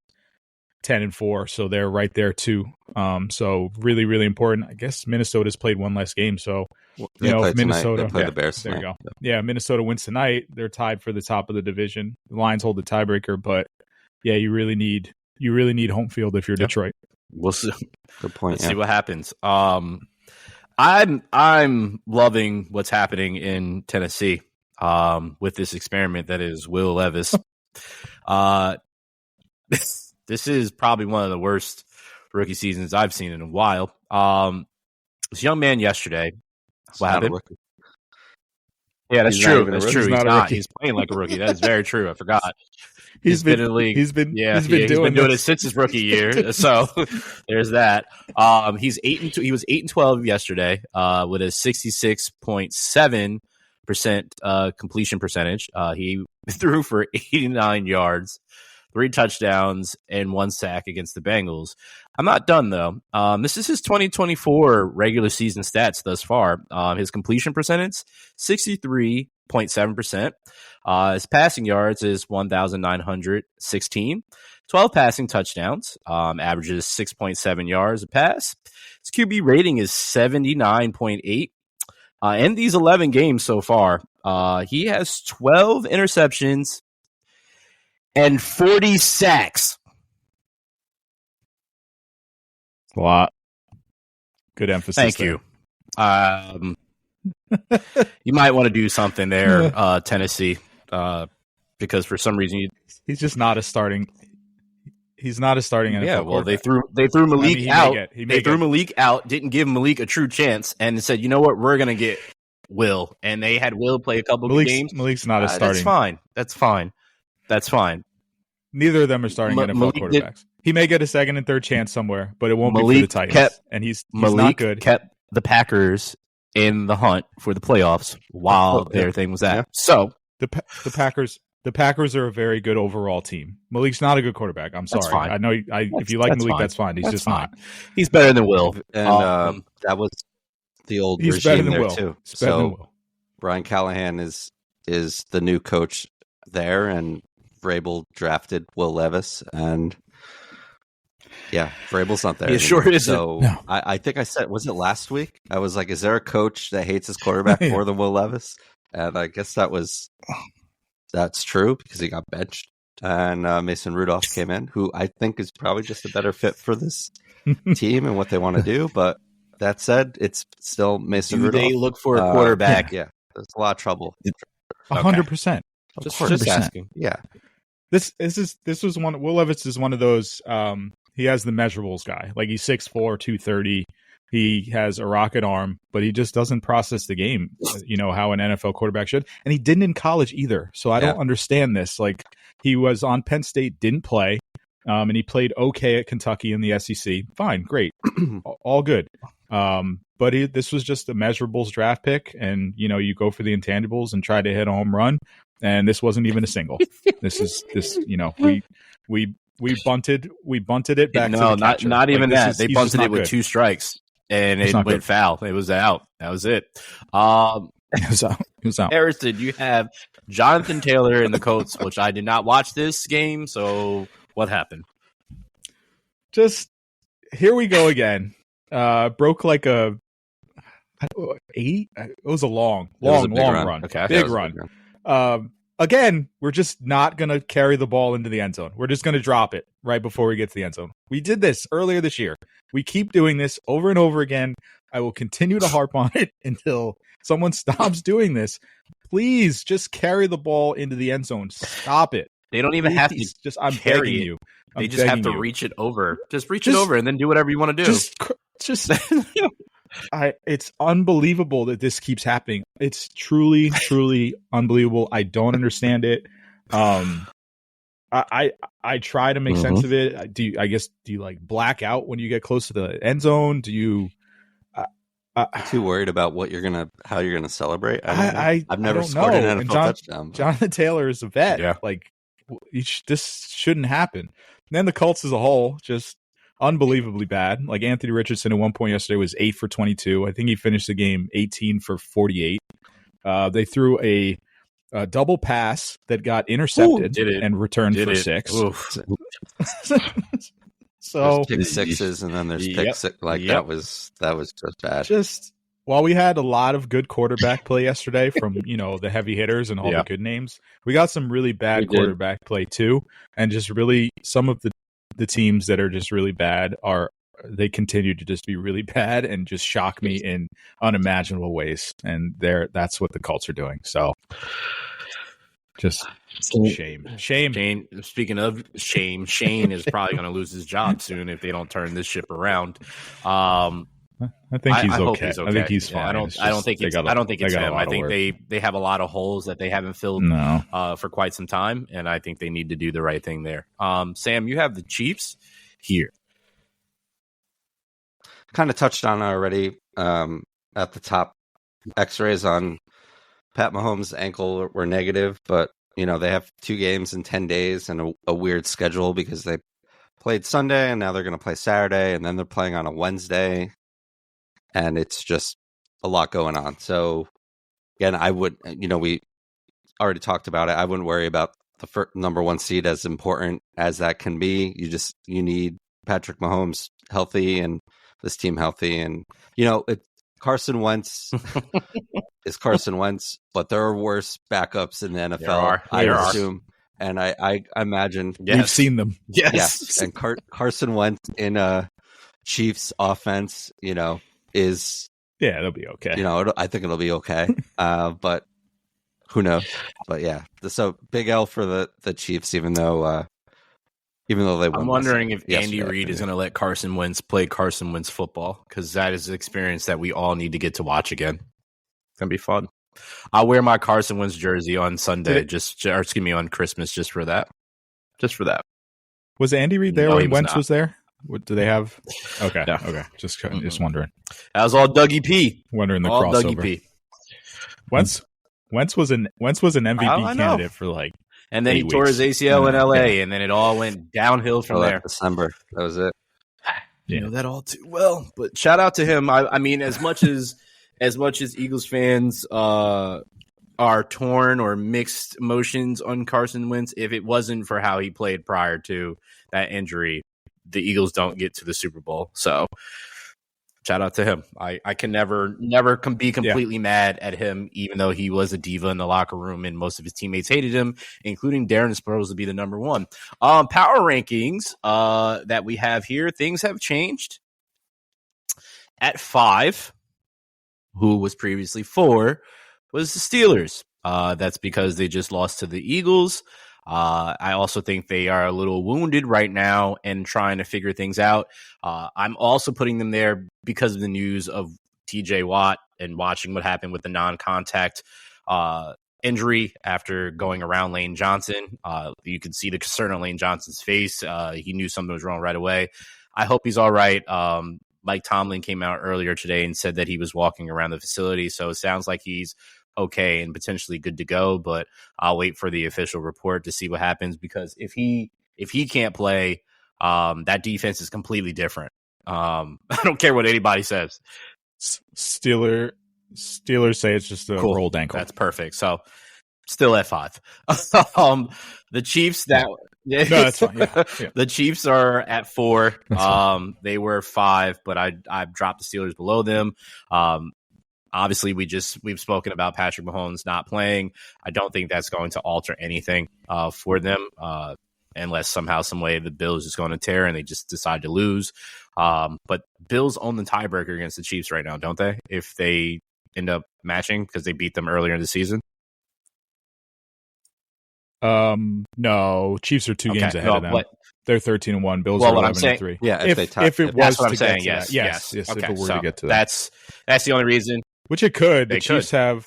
10-4, so they're right there too. So really, really important. I guess Minnesota's played 1 less game, so if Minnesota they play the Bears. There you go. Yeah, Minnesota wins tonight. They're tied for the top of the division. The Lions hold the tiebreaker, but yeah, you really need home field if you're Detroit. We'll see. Good point. Let's see what happens. I'm loving what's happening in Tennessee with this experiment that is Will Levis. This is probably one of the worst rookie seasons I've seen in a while. This young man yesterday. What happened? Yeah, that's true. That's true. He's not. He's playing like a rookie. That is very true. I forgot. He's been in the league. He's been doing it since his rookie year. So there's that. He's 8-2. He was 8-12 yesterday with a 66.7% completion percentage. He threw for 89 yards, 3 touchdowns, and 1 sack against the Bengals. I'm not done, though. This is his 2024 regular season stats thus far. His completion percentage, 63.7%. His passing yards is 1,916. 12 passing touchdowns. Averages 6.7 yards a pass. His QB rating is 79.8. In these 11 games so far, he has 12 interceptions and 40 sacks. A lot. Good emphasis. Thank there. you. You might want to do something there, Tennessee, because for some reason he's just not a starting. He's not a starting NFL. Yeah, well, they threw Malik out. They threw Malik out, didn't give Malik a true chance, and said, "You know what? We're gonna get Will." And they had Will play a couple of games. Malik's not a starting. That's fine. Neither of them are starting NFL quarterbacks. He may get a second and third chance somewhere, but it won't be for the Titans. And he's not good. Kept the Packers in the hunt for the playoffs while their thing was at. So the Packers are a very good overall team. Malik's not a good quarterback. I'm sorry. Fine. I know. If you like Malik, that's fine. He's just not. He's better than Will, and that was the old he's regime better than there Will. too. He's better than So Will. Brian Callahan is the new coach there, and Vrabel drafted Will Levis, and Vrabel's not there. It sure isn't. So No. I think I said, was it last week? I was like, is there a coach that hates his quarterback more than Will Levis? And I guess that's true because he got benched, and Mason Rudolph came in, who I think is probably just a better fit for this team and what they want to do. But that said, it's still Mason Rudolph. They look for a quarterback. Yeah, there's a lot of trouble. 100%. Just asking. Yeah. This was one. Will Levis is one of those. He has the measurables guy. Like he's 6'4", 230. He has a rocket arm, but he just doesn't process the game. How an NFL quarterback should. And he didn't in college either. So I don't understand this. Like he was on Penn State, didn't play, and he played okay at Kentucky in the SEC. Fine, great, all good. But this was just a measurables draft pick, and you go for the intangibles and try to hit a home run. And this wasn't even a single. We bunted it back. No, to the catcher. not even that. They bunted it with good. 2 strikes, and it went foul. It was out. That was it. It was out. Harrison, you have Jonathan Taylor in the Colts, which I did not watch this game. So what happened? Just here we go again. Broke like a 8. It was a long run. Okay, big run. Again, we're just not going to carry the ball into the end zone. We're just going to drop it right before we get to the end zone. We did this earlier this year. We keep doing this over and over again. I will continue to harp on it until someone stops doing this. Please just carry the ball into the end zone. Stop it. They don't even have to I'm carry begging it. you. They just have to reach it over. Just reach it over and then do whatever you want to do. Just it's unbelievable that this keeps happening. It's truly, truly unbelievable. I don't understand it. I try to make sense of it. Do you like black out when you get close to the end zone? Do you too worried about how you're gonna celebrate? I've never scored an NFL touchdown. Jonathan Taylor is a vet. Yeah. Like this shouldn't happen. And then the Colts as a whole, just unbelievably bad. Like Anthony Richardson at one point yesterday was 8 for 22. I think he finished the game 18 for 48. They threw a double pass that got intercepted and returned for 6. So there's pick sixes, and then there's pick six. That was just bad. Just while we had a lot of good quarterback play yesterday from the heavy hitters and all the good names, we got some really bad quarterback play too, and just really some of the teams that are just really bad they continue to just be really bad and just shock me in unimaginable ways. And that's what the Colts are doing. So just shame. Speaking of shame, Shane is probably going to lose his job soon if they don't turn this ship around. I think he's okay. I think he's fine. I don't think it's him. I think they have a lot of holes that they haven't filled for quite some time, and I think they need to do the right thing there. Sam, you have the Chiefs here. Kind of touched on it already at the top. X-rays on Pat Mahomes' ankle were negative, but they have 2 games in 10 days and a weird schedule because they played Sunday and now they're going to play Saturday and then they're playing on a Wednesday. And it's just a lot going on. So, again, we already talked about it. I wouldn't worry about the number 1 seed, as important as that can be. You need Patrick Mahomes healthy and this team healthy. And, Carson Wentz is Carson Wentz, but there are worse backups in the NFL, I assume. And I imagine. We've seen them. Yes. And Carson Wentz in a Chiefs offense, is, they'll be okay. I think it'll be okay. But who knows? But yeah, so big L for the Chiefs, even though they won. I'm wondering if Andy Reid is going to let Carson Wentz play Carson Wentz football, because that is an experience that we all need to get to watch again. It's going to be fun. I'll wear my Carson Wentz jersey on Sunday, on Christmas, just for that. Was Andy Reid there when Wentz was there? What do they have? Okay, no. Okay. Just wondering. That was all Dougie P. Wondering the crossover. Dougie P. Wentz was an MVP candidate for like. And then he tore his ACL in LA, and then it all went downhill from there. December, that was it. You know that all too well. But shout out to him. I mean, as much as Eagles fans are torn or mixed emotions on Carson Wentz, if it wasn't for how he played prior to that injury, the Eagles don't get to the Super Bowl. So shout out to him. I can never be completely mad at him, even though he was a diva in the locker room and most of his teammates hated him, including Darren Sproles to be the number one. Power rankings that we have here, things have changed. At 5, who was previously 4, was the Steelers. That's because they just lost to the Eagles. I also think they are a little wounded right now and trying to figure things out. I'm also putting them there because of the news of TJ Watt and watching what happened with the non-contact injury after going around Lane Johnson. You could see the concern on Lane Johnson's face. He knew something was wrong right away. I hope he's all right. Mike Tomlin came out earlier today and said that he was walking around the facility, so it sounds like he's okay and potentially good to go, but I'll wait for the official report to see what happens, because if he can't play, that defense is completely different. I don't care what anybody says. Steelers say it's just a rolled ankle. That's perfect. So still at 5. The Chiefs no, that's fine. Yeah. The Chiefs are at 4. They were 5, but I've dropped the Steelers below them. Obviously, we've spoken about Patrick Mahomes not playing. I don't think that's going to alter anything for them, unless somehow, some way, the Bills is going to tear and they just decide to lose. But Bills own the tiebreaker against the Chiefs right now, don't they? If they end up matching because they beat them earlier in the season. No, Chiefs are 2 games ahead of them. They're 13-1. Bills are 11-3. Yeah, if it was what I'm to saying. Yes. Okay, if it were to get to that. That's the only reason. Which it could. The Chiefs have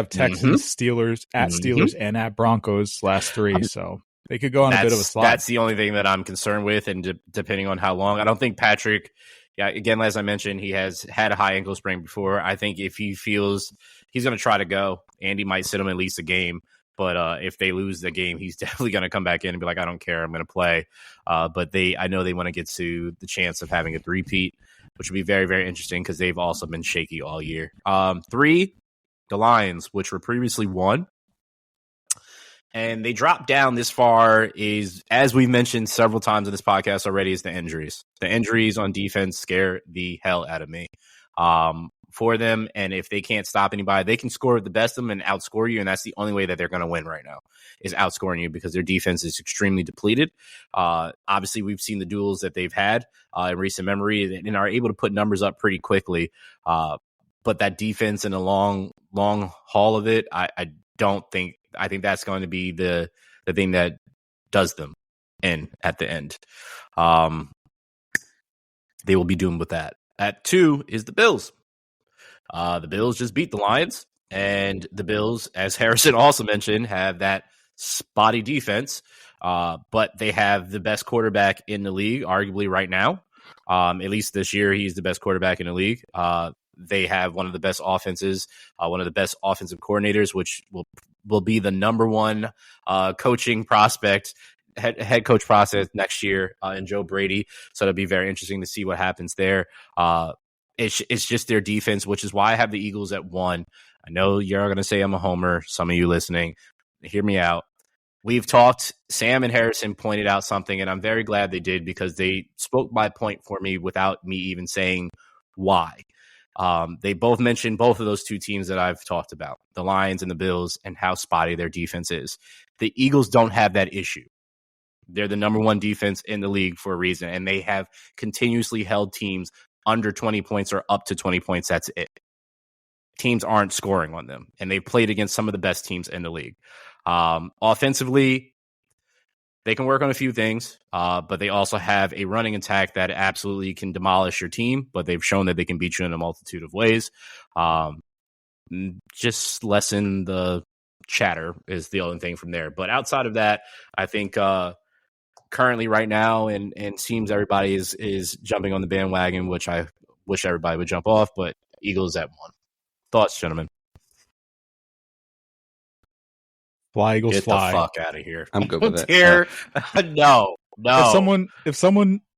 Texans, Steelers, at Steelers, and at Broncos last 3, so they could go on a bit of a slide. That's the only thing that I'm concerned with, and depending on how long. I don't think Patrick, again, as I mentioned, he has had a high ankle sprain before. I think if he feels he's going to try to go, Andy might sit him at least a game. But if they lose the game, he's definitely going to come back in and be like, I don't care, I'm going to play. But I know they want to get to the chance of having a three-peat, which would be very, very interesting because they've also been shaky all year. 3, the Lions, which were previously 1. And they dropped down this far is, as we've mentioned several times in this podcast already, is the injuries. The injuries on defense scare the hell out of me for them. And if they can't stop anybody, they can score the best of them and outscore you. And that's the only way that they're going to win right now, is outscoring you, because their defense is extremely depleted. Obviously, we've seen the duels that they've had in recent memory and are able to put numbers up pretty quickly. But that defense in a long haul of it, I think that's going to be the thing that does them in at the end. They will be doomed with that. At 2 is the Bills. The Bills just beat the Lions, and the Bills, as Harrison also mentioned, have that spotty defense, but they have the best quarterback in the league, arguably right now. At least this year, he's the best quarterback in the league. They have one of the best offenses, one of the best offensive coordinators, which will be the number 1 coaching prospect, head coach process next year in Joe Brady. So it'll be very interesting to see what happens there. It's just their defense, which is why I have the Eagles at 1. I know you're going to say I'm a homer. Some of you listening, hear me out. We've talked, Sam and Harrison pointed out something, and I'm very glad they did, because they spoke my point for me without me even saying why. They both mentioned both of those 2 teams that I've talked about, the Lions and the Bills, and how spotty their defense is. The Eagles don't have that issue. They're the number 1 defense in the league for a reason, and they have continuously held teams under 20 points or up to 20 points. That's it. Teams aren't scoring on them, and they've played against some of the best teams in the league. Offensively, they can work on a few things, but they also have a running attack that absolutely can demolish your team, but they've shown that they can beat you in a multitude of ways. Just lessen the chatter is the only thing from there. But outside of that, I think currently right now, and seems everybody is jumping on the bandwagon, which I wish everybody would jump off, but Eagles at 1. Thoughts, gentlemen? Fly, Eagles, Get fly. The fuck out of here. I'm good with it. Here. No. If someone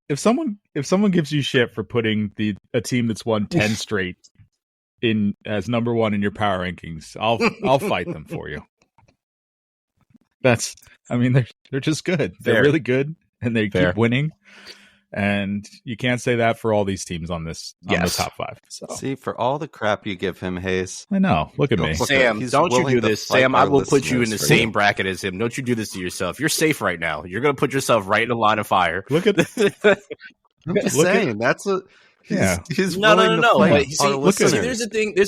gives you shit for putting a team that's won 10 straight in as number 1 in your power rankings, I'll fight them for you. They're just good. They're really good, and they keep winning. And you can't say that for all these teams on the top 5. So. See, for all the crap you give him, Hayes. I know. Look at me. Sam, don't you do this. Sam, I will put you in the same bracket as him. Don't you do this to yourself. You're safe right now. You're going to put yourself right in the line of fire. Look at I'm just saying, that's a... He's no. Wait, there's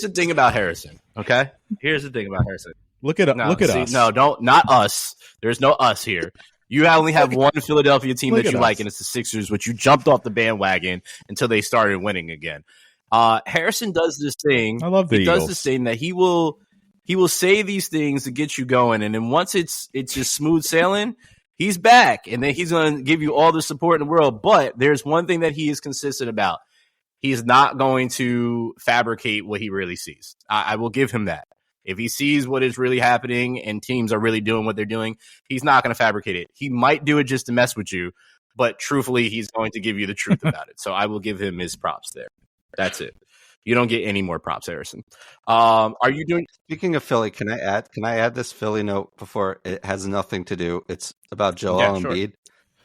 a thing about Harrison, okay? Here's the thing about Harrison. Look at us. No, not us. There's no us here. You only have one Philadelphia team that you like, and it's the Sixers, which you jumped off the bandwagon until they started winning again. Harrison does this thing. I love the Eagles. Does this thing that he will say these things to get you going, and then once it's just smooth sailing, he's back, and then he's going to give you all the support in the world. But there's one thing that he is consistent about. He's not going to fabricate what he really sees. I will give him that. If he sees what is really happening and teams are really doing what they're doing, he's not going to fabricate it. He might do it just to mess with you, but truthfully, he's going to give you the truth about it. So I will give him his props there. That's it. You don't get any more props, Harrison. Are you doing? Speaking of Philly, can I add this Philly note before it has nothing to do? It's about Joel Embiid.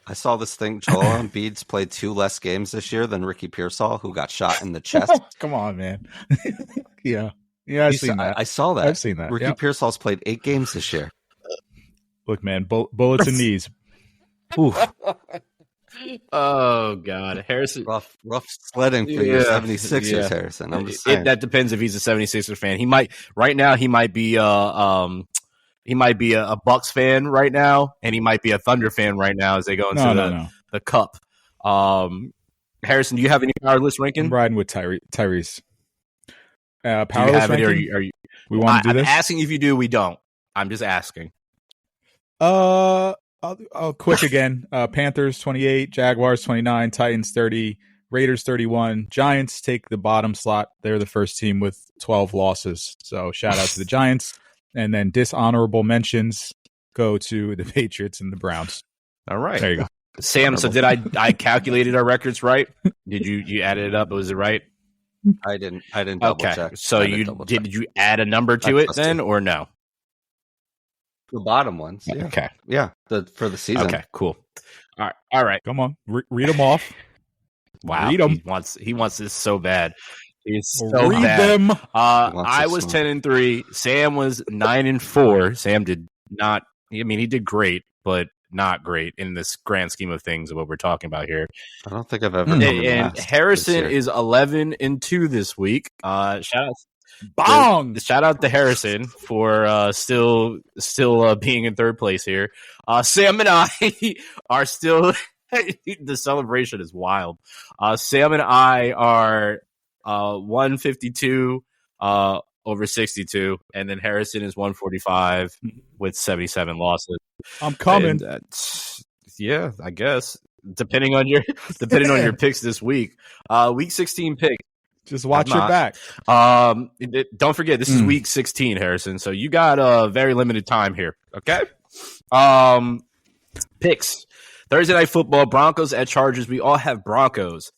I saw this thing. Joel Embiid's played 2 less games this year than Ricky Pearsall, who got shot in the chest. Come on, man. Yeah, I've seen that. I saw that. I've seen that. Ricky Pearsall's played 8 games this year. Look, man, bullets and knees. Oof. Oh God, Harrison, rough sledding for your 76ers, Harrison. I'm just saying. That depends if he's a 76ers fan. He might be a Bucks fan right now, and he might be a Thunder fan right now as they go into the Cup. Harrison, do you have any power list ranking? I'm riding with Tyrese. Power list ranking? Are you? We want to do this? I'm asking if you do. We don't. I'm just asking. I'll quick again. Panthers 28, Jaguars 29, Titans 30, Raiders 31. Giants take the bottom slot. They're the first team with 12 losses. So shout out to the Giants. And then dishonorable mentions go to the Patriots and the Browns. All right. There you go. Sam, so did I calculated our records right? Did you added it up? Was it right? I didn't double check. So did you add a number to it then or no? The bottom ones. Yeah. Okay. Yeah. For the season. Okay, cool. All right. Come on. Read them off. Wow. Read them. He wants this so bad. He's so read bad. Them. I was 10-3. Sam was 9-4. Sam did not. I mean, he did great, but not great in this grand scheme of things of what we're talking about here. I don't think I've ever. And Harrison is 11-2 this week. Shout out. Bong! Shout out to Harrison for still being in third place here. Sam and I are still. The celebration is wild. Sam and I are 152 over 62, and then Harrison is 145 with 77 losses. I'm coming. Yeah, I guess depending on your picks this week. Week 16 pick. Just watch your back. Don't forget, this is week 16, Harrison. So you got a very limited time here. Okay. Picks. Thursday Night Football, Broncos at Chargers. We all have Broncos.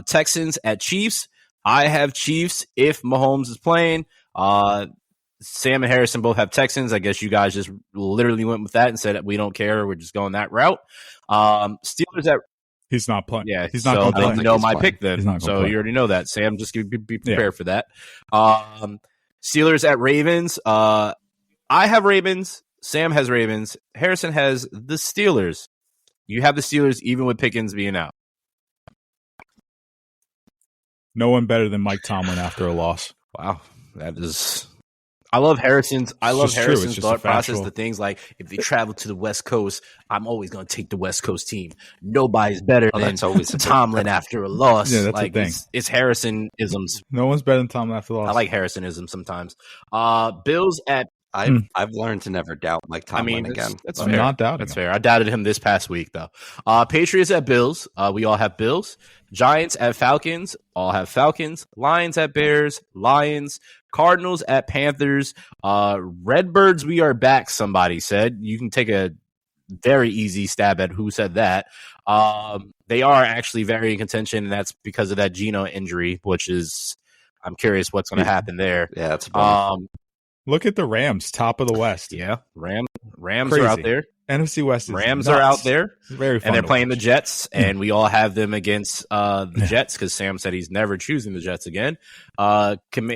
Texans at Chiefs. I have Chiefs if Mahomes is playing. Sam and Harrison both have Texans. I guess you guys just literally went with that and said we don't care. We're just going that route. Steelers at He's not playing. Yeah, he's not going to play. You know my pick then. So you already know that. Sam, just be prepared for that. Steelers at Ravens. I have Ravens. Sam has Ravens. Harrison has the Steelers. You have the Steelers even with Pickens being out. No one better than Mike Tomlin after a loss. Wow, that is. I love Harrison's thought process. The things like if they travel to the West Coast, I'm always going to take the West Coast team. Nobody's better than Tomlin after a loss. Yeah, that's like the thing. It's Harrison-isms. No one's better than Tomlin after a loss. I like Harrison-isms sometimes. Bills at. I've learned to never doubt Mike Tomlin again. That's I'm fair. not doubting. That's fair. I doubted him this past week though. Patriots at Bills. We all have Bills. Giants at Falcons. All have Falcons. Lions at Bears. Lions. Cardinals at Panthers. Redbirds, we are back, somebody said. You can take a very easy stab at who said that. They are actually very in contention, and that's because of that Geno injury, which is I'm curious what's going to happen there. Yeah, that's a problem. Look at the Rams, top of the West. Yeah, Rams Crazy. Are out there. NFC West is Rams nuts. are out there. Very fun, and they're playing the Jets, and we all have them against the Jets because Sam said he's never choosing the Jets again.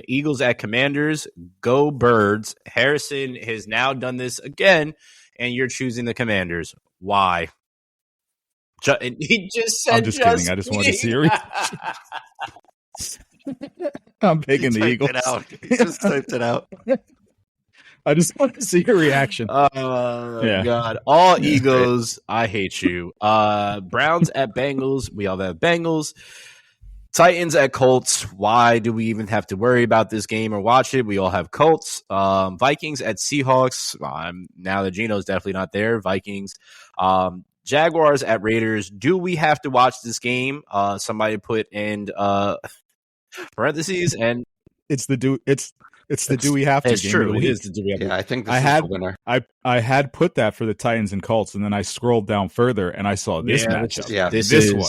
Eagles at Commanders. Go Birds. Harrison has now done this again, and you're choosing the Commanders. Why? He just said, I'm just kidding. I just wanted to see your reaction. I'm picking the Eagles. He just typed it out. I just want to see your reaction. God. All Eagles. I hate you. Browns at Bengals. We all have Bengals. Titans at Colts. Why do we even have to worry about this game or watch it? We all have Colts. Vikings at Seahawks. Now that Geno's definitely not there. Vikings. Jaguars at Raiders. Do we have to watch this game? Somebody put in parentheses, and it's the do we have to? It's game true. It is the do we have to. Yeah, I think this is the winner. I had put that for the Titans and Colts, and then I scrolled down further and I saw this matchup. This one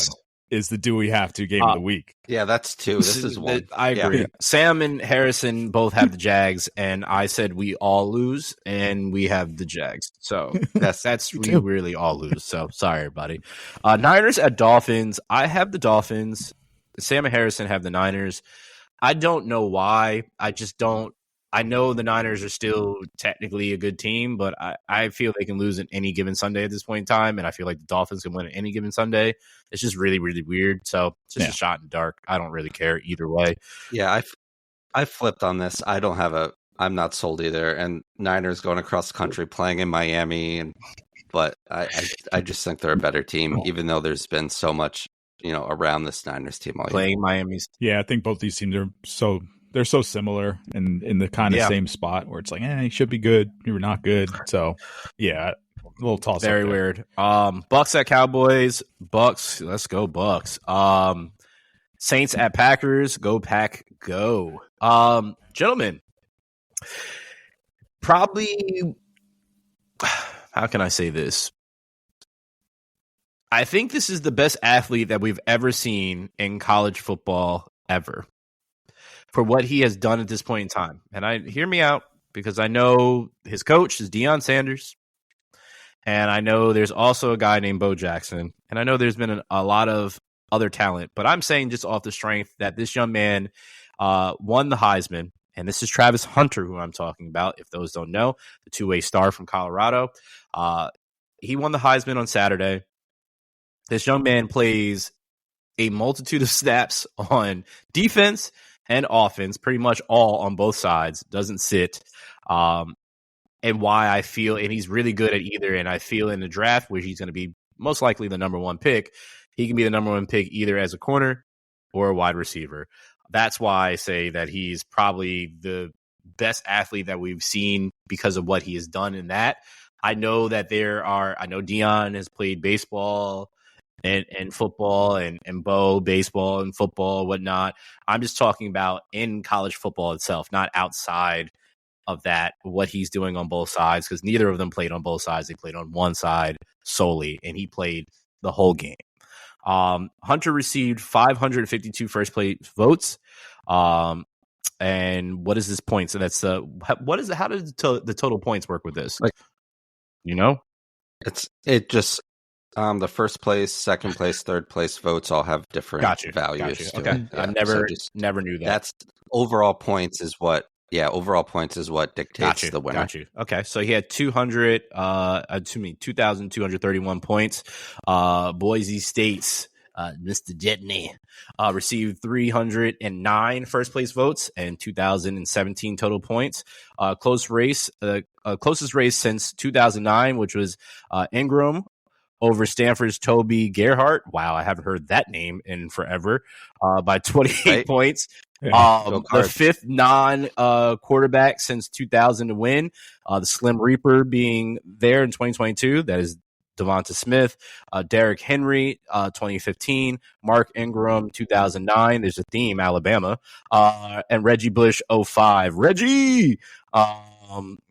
is the do we have to game of the week. Yeah, that's two. This is one. I agree. Yeah. Sam and Harrison both have the Jags, and I said we all lose, and we have the Jags. So that's we really all lose. So sorry, everybody. Niners at Dolphins. I have the Dolphins. Sam and Harrison have the Niners. I don't know why. I just don't. I know the Niners are still technically a good team, but I feel they can lose on any given Sunday at this point in time, and I feel like the Dolphins can win on any given Sunday. It's just really, really weird. So it's just a shot in the dark. I don't really care either way. Yeah, I flipped on this. I'm not sold either. And Niners going across the country playing in Miami, but I just think they're a better team, even though there's been so much around this Niners team all year. Playing Miami's. Yeah, I think both these teams are they're so similar and in the kind of same spot where it's like, you should be good, you're not good. So yeah, a little toss. Very weird. Bucks at Cowboys. Bucks. Let's go Bucks. Saints at Packers. Go Pack. Go. Gentlemen. Probably. How can I say this? I think this is the best athlete that we've ever seen in college football ever for what he has done at this point in time. And hear me out, because I know his coach is Deion Sanders, and I know there's also a guy named Bo Jackson, and I know there's been a lot of other talent, but I'm saying just off the strength that this young man won the Heisman, and this is Travis Hunter, who I'm talking about, if those don't know, the two-way star from Colorado. He won the Heisman on Saturday. This young man plays a multitude of snaps on defense and offense, pretty much all on both sides, doesn't sit. And why I feel, and he's really good at either, and I feel in the draft, where he's going to be most likely the number one pick, he can be the number one pick either as a corner or a wide receiver. That's why I say that he's probably the best athlete that we've seen because of what he has done in that. I know Deion has played baseball and football and Bo baseball and football and whatnot. I'm just talking about in college football itself, not outside of that, what he's doing on both sides, because neither of them played on both sides. They played on one side solely, and he played the whole game. Hunter received 552 first place votes. And what is his point? So that's how does the total points work with this? The first place, second place, third place votes all have different values. Okay. Yeah. I never knew that. That's overall points is what dictates the winner. Got you. Okay. So he had 2,231 points. Boise State's Mr. Jetney, received 309 first place votes and 2,017 total points. Closest race since 2009, which was Ingram over Stanford's Toby Gerhart. Wow, I haven't heard that name in forever. By 28 points. Yeah, the fifth non-quarterback since 2000 to win. The Slim Reaper being there in 2022. That is Devonta Smith, Derrick Henry, 2015, Mark Ingram, 2009. There's a theme, Alabama, and Reggie Bush, 05. Reggie,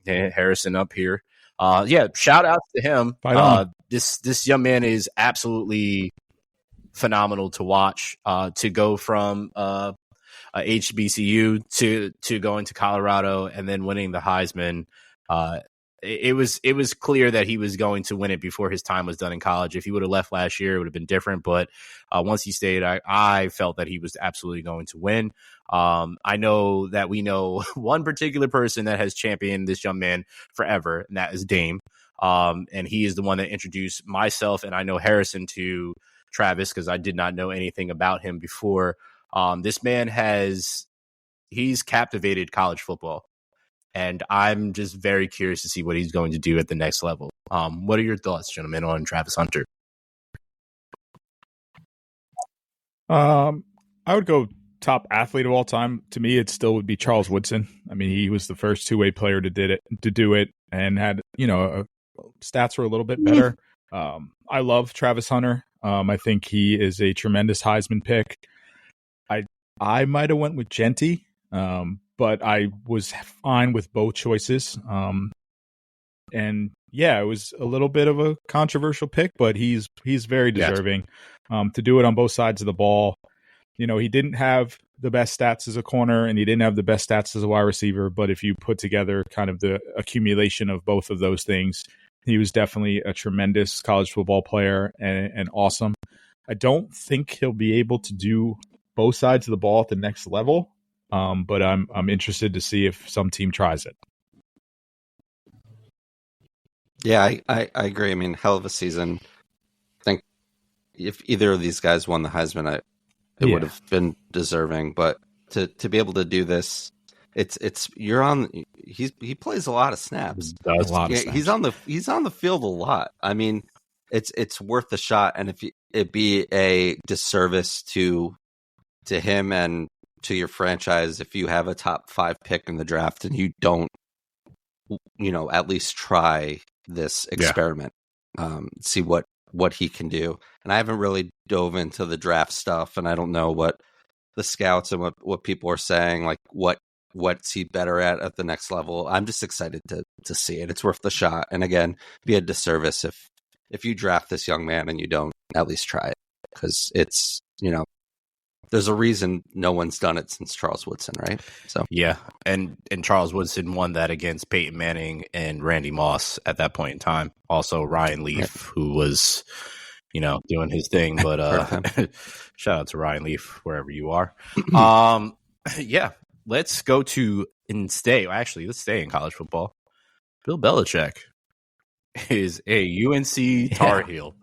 Harrison up here. Shout out to him. This young man is absolutely phenomenal to watch. To go from HBCU to going to Colorado and then winning the Heisman. It was clear that he was going to win it before his time was done in college. If he would have left last year, it would have been different. But once he stayed, I felt that he was absolutely going to win. I know that we know one particular person that has championed this young man forever, and that is Dame. And he is the one that introduced myself and I know Harrison to Travis because I did not know anything about him before. This man he's captivated college football. And I'm just very curious to see what he's going to do at the next level. What are your thoughts, gentlemen, on Travis Hunter? I would go top athlete of all time. To me, it still would be Charles Woodson. I mean, he was the first two-way player to do it, and had stats were a little bit better. I love Travis Hunter. I think he is a tremendous Heisman pick. I might have went with Genty. But I was fine with both choices. And yeah, it was a little bit of a controversial pick, but he's very deserving to do it on both sides of the ball. He didn't have the best stats as a corner and he didn't have the best stats as a wide receiver. But if you put together kind of the accumulation of both of those things, he was definitely a tremendous college football player and awesome. I don't think he'll be able to do both sides of the ball at the next level. But I'm interested to see if some team tries it. Yeah, I agree. I mean, hell of a season. I think if either of these guys won the Heisman, it would have been deserving. But to be able to do this, he plays a lot of snaps. He's on the field a lot. I mean, it's worth the shot. And if it'd be a disservice to him and to your franchise if you have a top 5 pick in the draft and you don't, at least try this experiment, see what he can do. And I haven't really dove into the draft stuff, and I don't know what the scouts and what people are saying, like what's he better at the next level. I'm just excited to see it. It's worth the shot. And again, be a disservice if you draft this young man and you don't at least try it, because it's, there's a reason no one's done it since Charles Woodson, right? So yeah, and Charles Woodson won that against Peyton Manning and Randy Moss at that point in time. Also Ryan Leaf, who was, doing his thing. But shout out to Ryan Leaf wherever you are. Let's go to let's stay in college football. Bill Belichick is a UNC Tar Heel.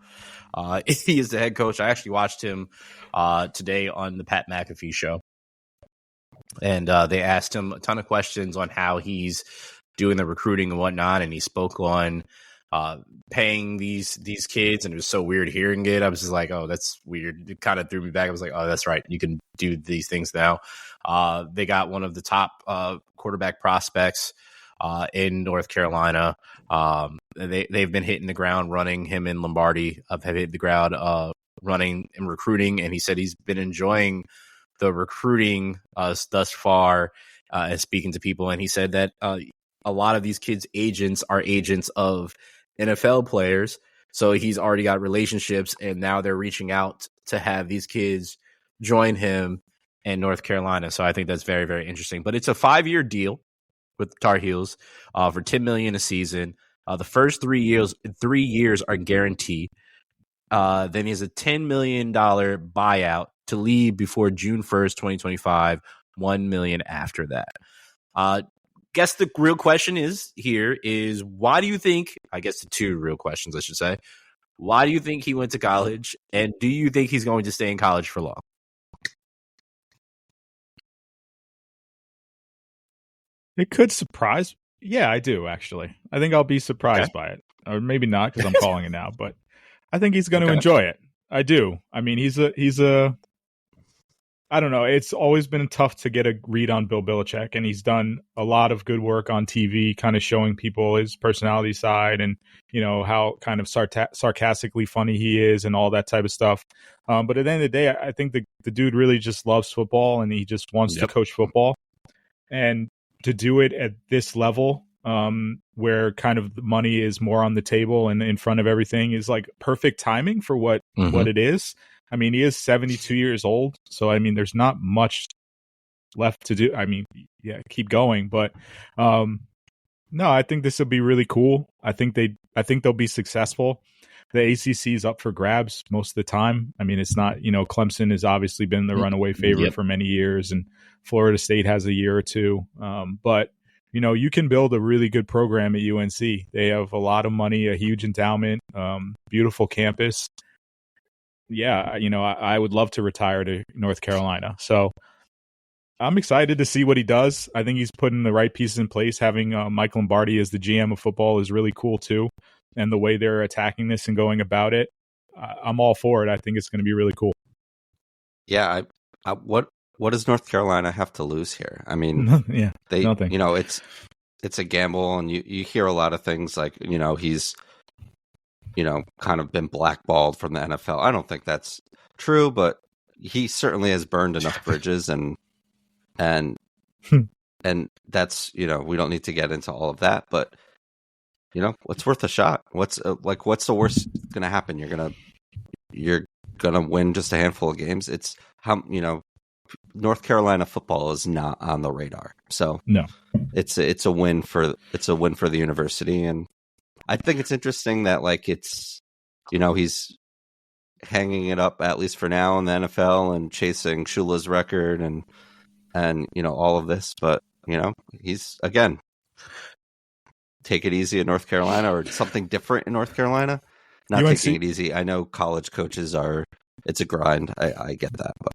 He is the head coach. I actually watched him today on the Pat McAfee show. And they asked him a ton of questions on how he's doing the recruiting and whatnot. And he spoke on paying these kids. And it was so weird hearing it. I was just like, oh, that's weird. It kind of threw me back. I was like, oh, that's right. You can do these things now. They got one of the top quarterback prospects in North Carolina. They've been hitting the ground running. Him and Lombardi have hit the ground running and recruiting, and he said he's been enjoying the recruiting thus far and speaking to people. And he said that a lot of these kids' agents are agents of NFL players, so he's already got relationships, and now they're reaching out to have these kids join him in North Carolina. So I think that's very, very interesting. But it's a 5-year deal with the Tar Heels for $10 million a season. The first 3 years are guaranteed. Then he has a $10 million buyout to leave before June 1st, 2025, $1 million after that. Guess the real question is why do you think, I guess the two real questions I should say, Why do you think he went to college? And do you think he's going to stay in college for long? It could surprise. Yeah, I do, actually. I think I'll be surprised by it. Or maybe not, because I'm calling it now. But I think he's going to enjoy it. I do. I mean, he's a I don't know. It's always been tough to get a read on Bill Belichick, and he's done a lot of good work on TV, kind of showing people his personality side and, how kind of sarcastically funny he is and all that type of stuff. But at the end of the day, I think the dude really just loves football, and he just wants to coach football. And to do it at this level, where kind of the money is more on the table and in front of everything, is like perfect timing for what it is. I mean, he is 72 years old, so I mean, there's not much left to do. I mean, yeah, keep going, but no, I think this will be really cool. I think they'll be successful. The ACC is up for grabs most of the time. I mean, it's not, Clemson has obviously been the runaway favorite for many years, and Florida State has a year or two. But you can build a really good program at UNC. They have a lot of money, a huge endowment, beautiful campus. Yeah, I would love to retire to North Carolina. So I'm excited to see what he does. I think he's putting the right pieces in place. Having Mike Lombardi as the GM of football is really cool too. And the way they're attacking this and going about it, I'm all for it. I think it's going to be really cool. Yeah. What does North Carolina have to lose here? I mean, nothing. It's a gamble, and you hear a lot of things like, he's kind of been blackballed from the NFL. I don't think that's true, but he certainly has burned enough bridges, and that's, we don't need to get into all of that, but it's worth a shot. What's the worst going to happen? You're going to win just a handful of games. It's how, North Carolina football is not on the radar. So no, it's a win for the university. And I think it's interesting that it's, he's hanging it up, at least for now, in the NFL and chasing Shula's record and all of this. But, he's, again, take it easy in North Carolina, or something different in North Carolina. Not UNC, taking it easy. I know college coaches it's a grind. I get that. But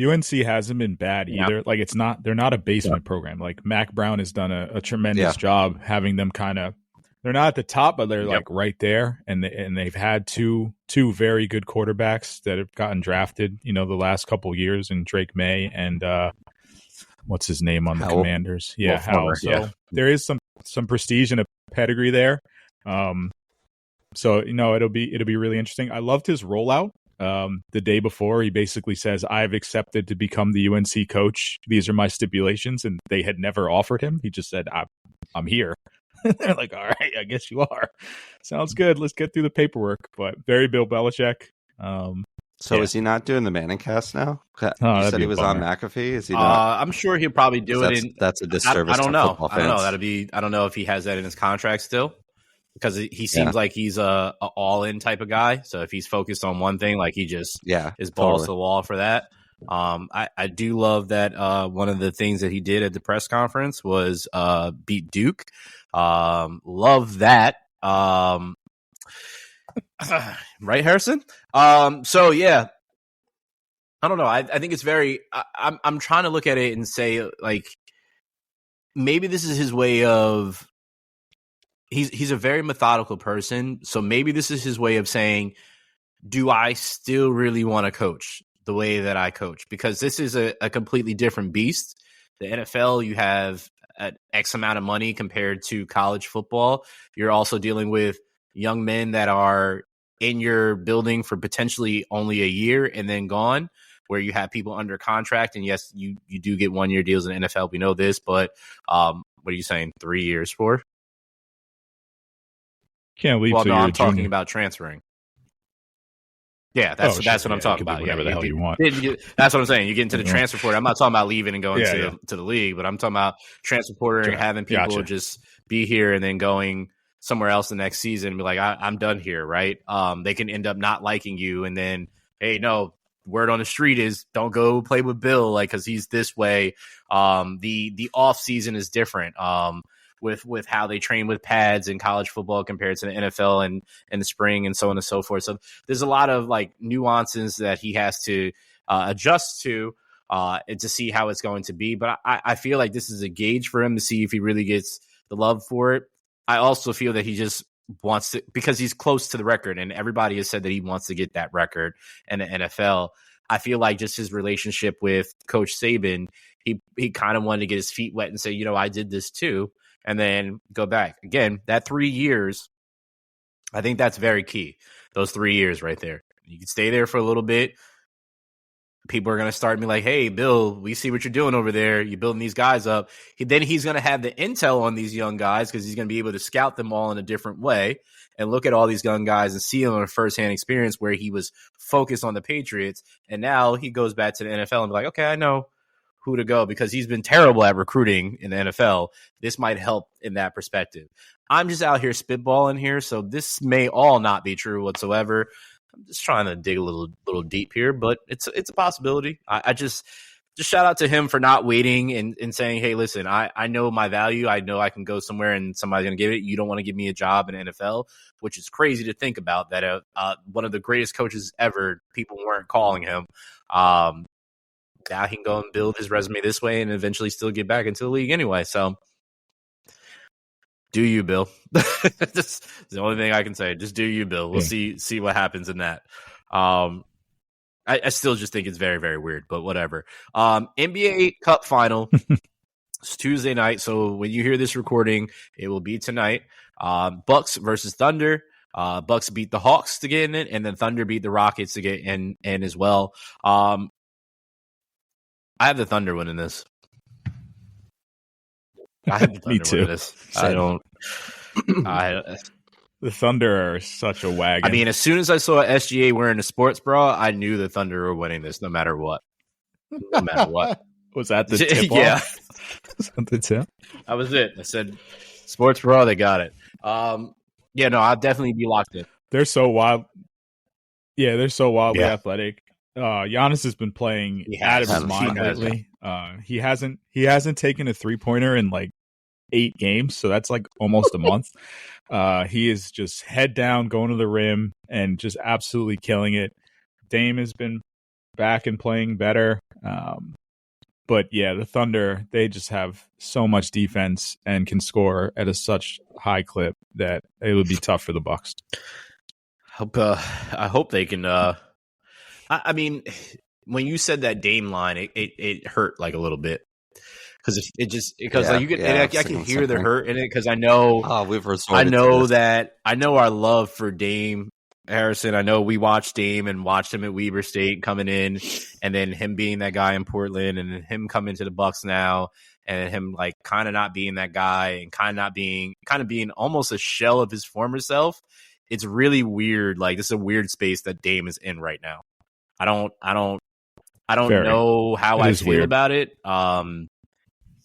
UNC hasn't been bad either. Like, they're not a basement program. Like, Mac Brown has done a tremendous job having them they're not at the top, but they're like right there. And they've had two very good quarterbacks that have gotten drafted, the last couple of years, in Drake May and what's his name on the Commanders? Yeah, Howell. So there is some prestige and a pedigree there. So it'll be really interesting. I loved his rollout. The day before, he basically says, "I've accepted to become the UNC coach. These are my stipulations," and they had never offered him. He just said, "I'm here." They're like, "All right, I guess you are." Sounds good. Let's get through the paperwork. But very Bill Belichick. So is he not doing the Manning cast now? You said he was on McAfee. Is he not? I'm sure he'll probably do it. That's a disservice. I don't know. I don't know. I don't know if he has that in his contract still, because he seems like he's a all-in type of guy. So if he's focused on one thing, like, he just is balls to the wall for that. I do love that one of the things that he did at the press conference was beat Duke. Love that. Right, Harrison? So yeah, I don't know. I think it's very. I'm trying to look at it and say, like, maybe this is his way of. He's a very methodical person, so maybe this is his way of saying, do I still really want to coach the way that I coach? Because this is a completely different beast. The NFL, you have an X amount of money compared to college football. You're also dealing with young men that are in your building for potentially only a year and then gone, where you have people under contract. And yes, you do get 1-year deals in the NFL. We know this, but what are you saying? 3 years for? Can't leave. Well, no, I'm talking about transferring. Yeah, that's what I'm talking about. Whatever the hell you want. That's what I'm saying. You get into the transfer portal. I'm not talking about leaving and going to the league, but I'm talking about transfer portal and having people just be here and then going somewhere else the next season and be like, I'm done here, right? They can end up not liking you, and then, hey, no, word on the street is don't go play with Bill, like, because he's this way. The off season is different. with how they train with pads in college football compared to the NFL and in the spring and so on and so forth. So there's a lot of like nuances that he has to adjust to and to see how it's going to be. But I feel like this is a gauge for him to see if he really gets the love for it. I also feel that he just wants to, because he's close to the record and everybody has said that he wants to get that record in the NFL. I feel like just his relationship with Coach Saban, he kind of wanted to get his feet wet and say, you know, I did this too, and then go back. Again, that 3 years, I think that's very key. Those 3 years right there. You can stay there for a little bit. People are going to start me like, hey, Bill, we see what you're doing over there. You're building these guys up. Then he's going to have the intel on these young guys because he's going to be able to scout them all in a different way and look at all these young guys and see them in a firsthand experience where he was focused on the Patriots. And now he goes back to the NFL and be like, okay, I know who to go because he's been terrible at recruiting in the NFL. This might help in that perspective. I'm just out here spitballing here, so this may all not be true whatsoever. I'm just trying to dig a little deep here, but it's a possibility. I just shout out to him for not waiting and saying, hey, listen, I know my value. I know I can go somewhere and somebody's going to give it. You don't want to give me a job in the NFL, which is crazy to think about that one of the greatest coaches ever, people weren't calling him. Now he can go and build his resume this way and eventually still get back into the league anyway. So do you, Bill? That's the only thing I can say. Just do you, Bill. We'll see what happens in that. I still just think it's very, very weird, but whatever. NBA Cup Final. It's Tuesday night, so when you hear this recording, it will be tonight. Bucks versus Thunder. Bucks beat the Hawks to get in it, and then Thunder beat the Rockets to get in as well. I have the Thunder winning this. I have the Thunder Me too. winning this. I don't. The Thunder are such a wagon. I mean, as soon as I saw SGA wearing a sports bra, I knew the Thunder were winning this, no matter what. No matter what. Was that the tip? Yeah. Was that the tip? That was it. I said, sports bra, they got it. Yeah, no, I'll definitely be locked in. They're so wild. Yeah, they're so wildly athletic. Giannis has been playing out of his mind lately. He hasn't taken a 3-pointer in like 8 games, so that's like almost a month. He is just head down, going to the rim, and just absolutely killing it. Dame has been back and playing better. But yeah, the Thunder, they just have so much defense and can score at such high clip that it would be tough for the Bucks. I hope they can. I mean, when you said that Dame line, it hurt like a little bit because I can hear the hurt in it because I know. I know our love for Dame Harrison. I know we watched Dame and watched him at Weber State coming in, and then him being that guy in Portland, and him coming to the Bucks now, and him like kind of not being that guy, and kind of being almost a shell of his former self. It's really weird. Like, this is a weird space that Dame is in right now. I don't know how I feel about it.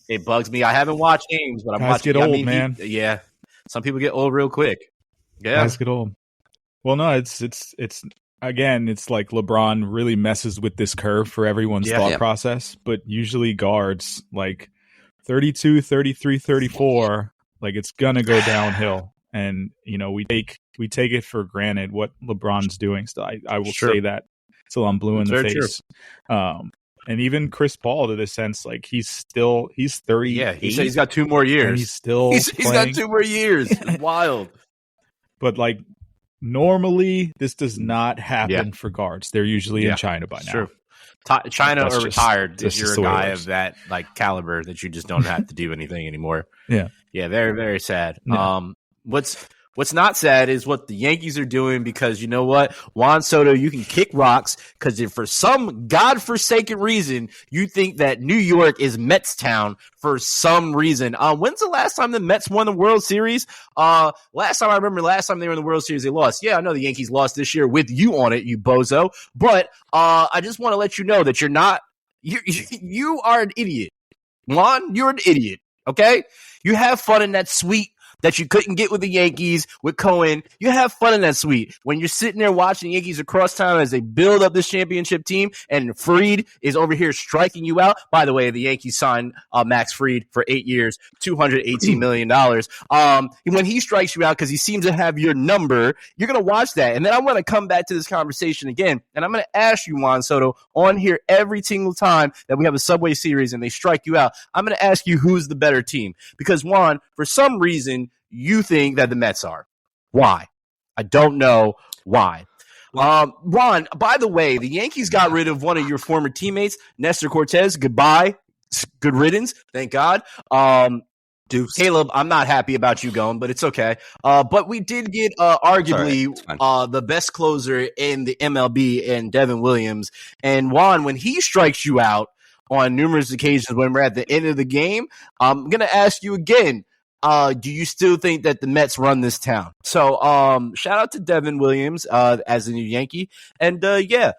It bugs me. I haven't watched games, but I'm watching. Guys get old, man. Yeah, some people get old real quick. Yeah, guys get old. Well, no, it's again, it's like LeBron really messes with this curve for everyone's thought process, but usually guards like 32, 33, 34, like it's gonna go downhill. And you know, we take it for granted what LeBron's doing. So I will say that till I'm blue in the face. And even Chris Paul, to this sense, like he's 30. Yeah, he said he's got 2 more years. And he's got 2 more years. It's wild. But like normally, this does not happen for guards. They're usually in China by now. True. China or retired if you're a guy of that like caliber that you just don't have to do anything anymore. Yeah. Very, very sad. Yeah. What's not sad is what the Yankees are doing, because you know what? Juan Soto, you can kick rocks because if for some godforsaken reason you think that New York is Mets town for some reason. When's the last time the Mets won the World Series? Last time they were in the World Series, they lost. Yeah, I know the Yankees lost this year with you on it, you bozo. But I just want to let you know that you are an idiot. Juan, you're an idiot, okay? You have fun in that sweet that you couldn't get with the Yankees, with Cohen. You have fun in that suite when you're sitting there watching the Yankees across town as they build up this championship team, and Fried is over here striking you out. By the way, the Yankees signed Max Fried for 8 years, $218 million. When he strikes you out because he seems to have your number, you're going to watch that. And then I'm going to come back to this conversation again, and I'm going to ask you, Juan Soto, on here every single time that we have a Subway Series and they strike you out, I'm going to ask you who's the better team. Because, Juan, for some reason, you think that the Mets are. Why? I don't know why. Ron, by the way, the Yankees got rid of one of your former teammates, Nestor Cortez. Goodbye. Good riddance. Thank God. Deuce. Caleb, I'm not happy about you going, but it's okay. But we did get arguably the best closer in the MLB in Devin Williams. And Juan, when he strikes you out on numerous occasions when we're at the end of the game, I'm going to ask you again, do you still think that the Mets run this town? So shout out to Devin Williams as a new Yankee. And yeah,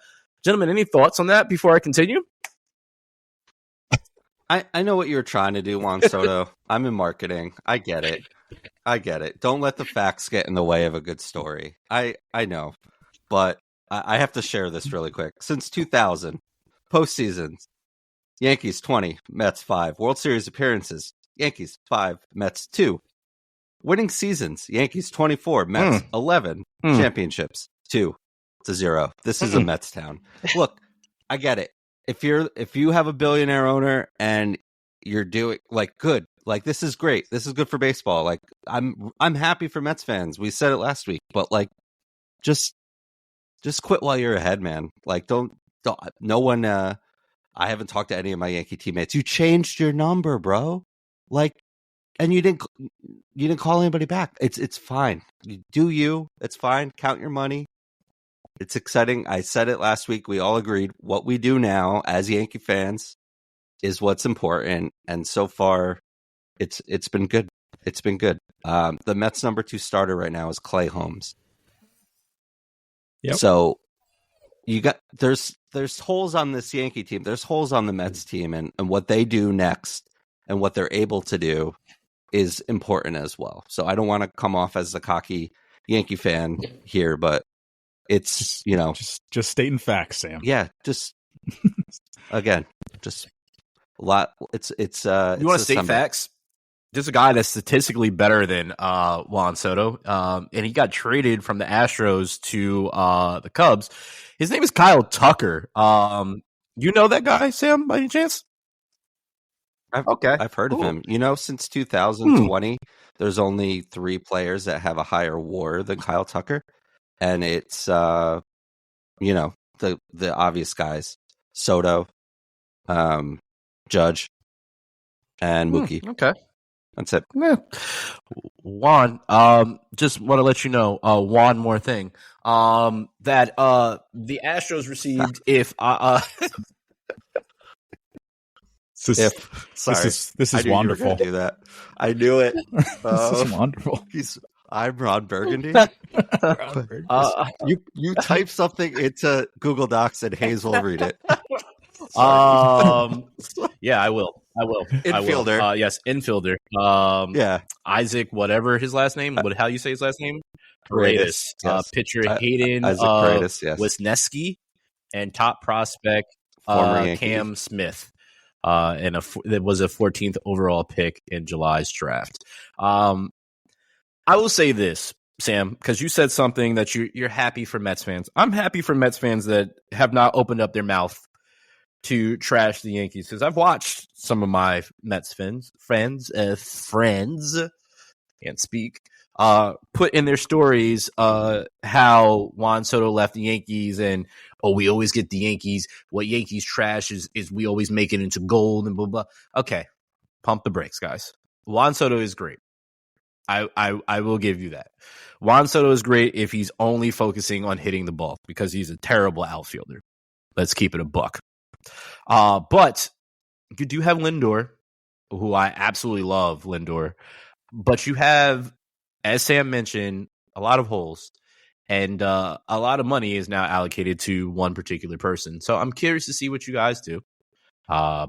gentlemen, any thoughts on that before I continue? I know what you're trying to do, Juan Soto. I'm in marketing. I get it. Don't let the facts get in the way of a good story. I know. But I have to share this really quick. Since 2000, postseasons, Yankees 20, Mets 5. World Series appearances, Yankees 5, Mets 2. Winning seasons, Yankees 24, Mets 11. Championships 2-0. This is a Mets town. Look, I get it. If you have a billionaire owner and you're doing good, this is great. This is good for baseball. I'm happy for Mets fans. We said it last week, but just quit while you're ahead, man. Don't no one. I haven't talked to any of my Yankee teammates. You changed your number, bro. And you didn't call anybody back. It's fine. You do you. It's fine. Count your money. It's exciting. I said it last week. We all agreed what we do now as Yankee fans is what's important. And so far, it's been good. It's been good. The Mets number 2 starter right now is Clay Holmes. Yep. So there's holes on this Yankee team. There's holes on the Mets team, and what they do next and what they're able to do is important as well. So I don't want to come off as a cocky Yankee fan here, but it's, just stating facts, Sam. Yeah, just again, just a lot. It's you want to state facts? There's a guy that's statistically better than Juan Soto, and he got traded from the Astros to the Cubs. His name is Kyle Tucker. You know that guy, Sam, by any chance? I've heard of him. Since 2020, there's only 3 players that have a higher WAR than Kyle Tucker. And it's, the obvious guys, Soto, Judge, and Mookie. Okay. That's it. Yeah. Juan, just want to let you know, one more thing, that the Astros received This is wonderful. Do that. I knew it. This is wonderful. I'm Ron Burgundy. You type something into Google Docs and Hayes will read it. Yeah, I will. Infielder. Yes, infielder. Yeah. Isaac, whatever his last name. How you say his last name? Paredes. Yes. Pitcher Hayden Wisniewski, and top prospect Cam Smith. And it was a 14th overall pick in July's draft. I will say this, Sam, because you said something that you're happy for Mets fans. I'm happy for Mets fans that have not opened up their mouth to trash the Yankees, because I've watched some of my Mets friends, can't speak, put in their stories how Juan Soto left the Yankees and, we always get the Yankees. What Yankees trash is we always make it into gold and blah, blah. Okay, pump the brakes, guys. Juan Soto is great. I will give you that. Juan Soto is great if he's only focusing on hitting the ball, because he's a terrible outfielder. Let's keep it a buck. But you do have Lindor, who I absolutely love, Lindor. But you have, as Sam mentioned, a lot of holes. And a lot of money is now allocated to one particular person. So I'm curious to see what you guys do. I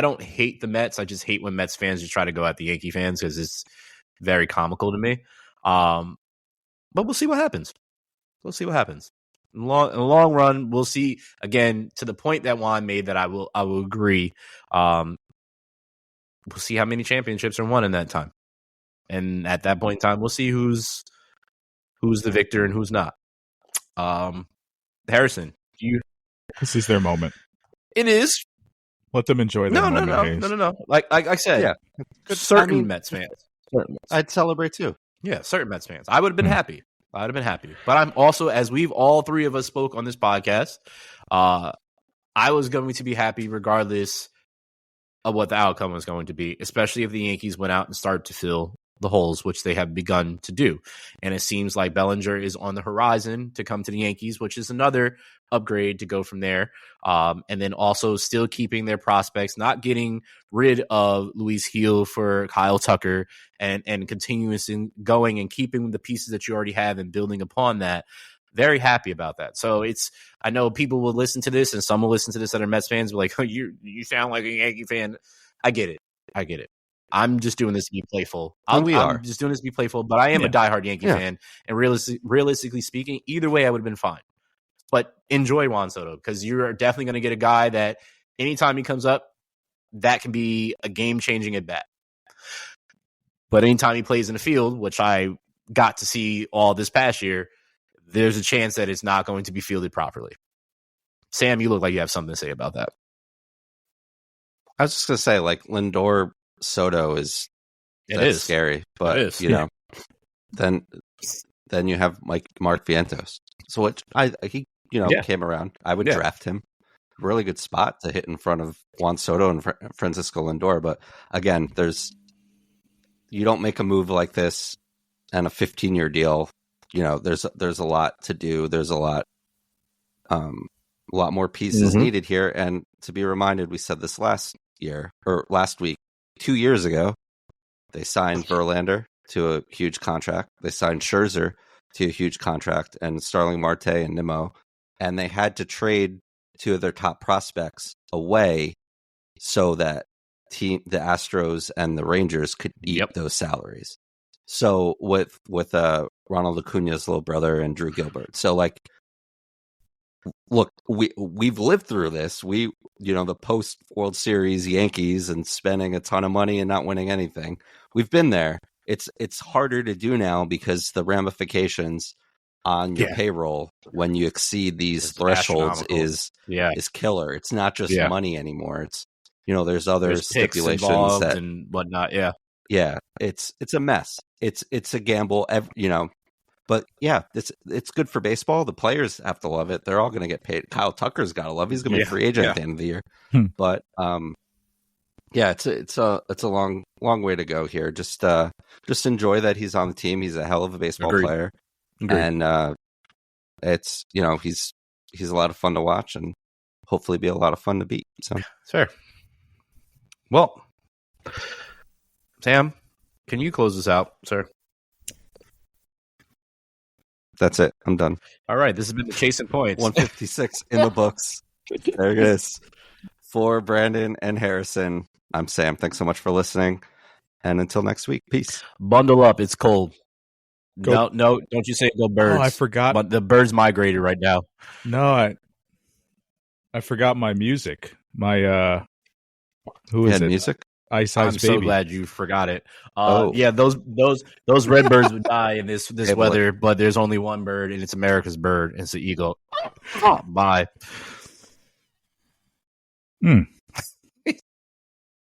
don't hate the Mets. I just hate when Mets fans just try to go at the Yankee fans, because very comical to me. But we'll see what happens. We'll see what happens. In the long run, we'll see. Again, to the point that Juan made, that I will agree. We'll see how many championships are won in that time, and at that point in time, we'll see who's the victor and who's not. Harrison, this is their moment. It is. Let them enjoy their moment. No. Like I said, certain Mets fans. I'd celebrate too. Yeah, certain Mets fans. I would have been happy. But I'm also, as we've all three of us spoke on this podcast, I was going to be happy regardless of what the outcome was going to be, especially if the Yankees went out and started to fill the holes, which they have begun to do. And it seems like Bellinger is on the horizon to come to the Yankees, which is another upgrade to go from there. And then also still keeping their prospects, not getting rid of Luis Gil for Kyle Tucker, and continuously going and keeping the pieces that you already have and building upon that. Very happy about that. So I know people will listen to this, and some will listen to this that are Mets fans, be like, oh, you sound like a Yankee fan. I get it. I'm just doing this to be playful. I'm just doing this to be playful, but I am a diehard Yankee fan. And realistically speaking, either way, I would have been fine. But enjoy Juan Soto, because you're definitely going to get a guy that anytime he comes up, that can be a game-changing at bat. But anytime he plays in the field, which I got to see all this past year, there's a chance that it's not going to be fielded properly. Sam, you look like you have something to say about that. I was just going to say, like, Lindor Soto is scary, but you know, then you have Mark Vientos. So he came around. I would draft him. Really good spot to hit in front of Juan Soto and Francisco Lindor. But again, you don't make a move like this and a 15-year deal. You know, there's a lot to do. There's a lot more pieces needed here. And to be reminded, we said this last week, 2 years ago, they signed Verlander to a huge contract. They signed Scherzer to a huge contract, and Starling Marte and Nimmo, and they had to trade two of their top prospects away so that the Astros and the Rangers could eat those salaries. So with Ronald Acuña's little brother and Drew Gilbert. So look, we've lived through this. The post World Series Yankees and spending a ton of money and not winning anything. We've been there. It's harder to do now because the ramifications on your payroll when you exceed these thresholds is killer. It's not just money anymore. It's there's other stipulations and whatnot. Yeah, it's a mess. It's a gamble. But it's good for baseball. The players have to love it. They're all going to get paid. Kyle Tucker's got to love it. He's going to be a free agent at the end of the year. But it's a long way to go here. Just enjoy that he's on the team. He's a hell of a baseball player, and it's he's a lot of fun to watch and hopefully be a lot of fun to beat. So it's fair. Well, Sam, can you close this out, sir? That's it. I'm done. All right. This has been the Chasing Points. 156 in the books. There it is. For Brandon and Harrison, I'm Sam. Thanks so much for listening. And until next week, peace. Bundle up. It's cold. No, don't you say go birds. Oh, I forgot. But the birds migrated right now. No, I forgot my music. My who is it? Music? Ice I'm Baby. So glad you forgot it. Yeah, those red birds would die in this weather, but there's only one bird, and it's America's bird, and it's the eagle. Bye.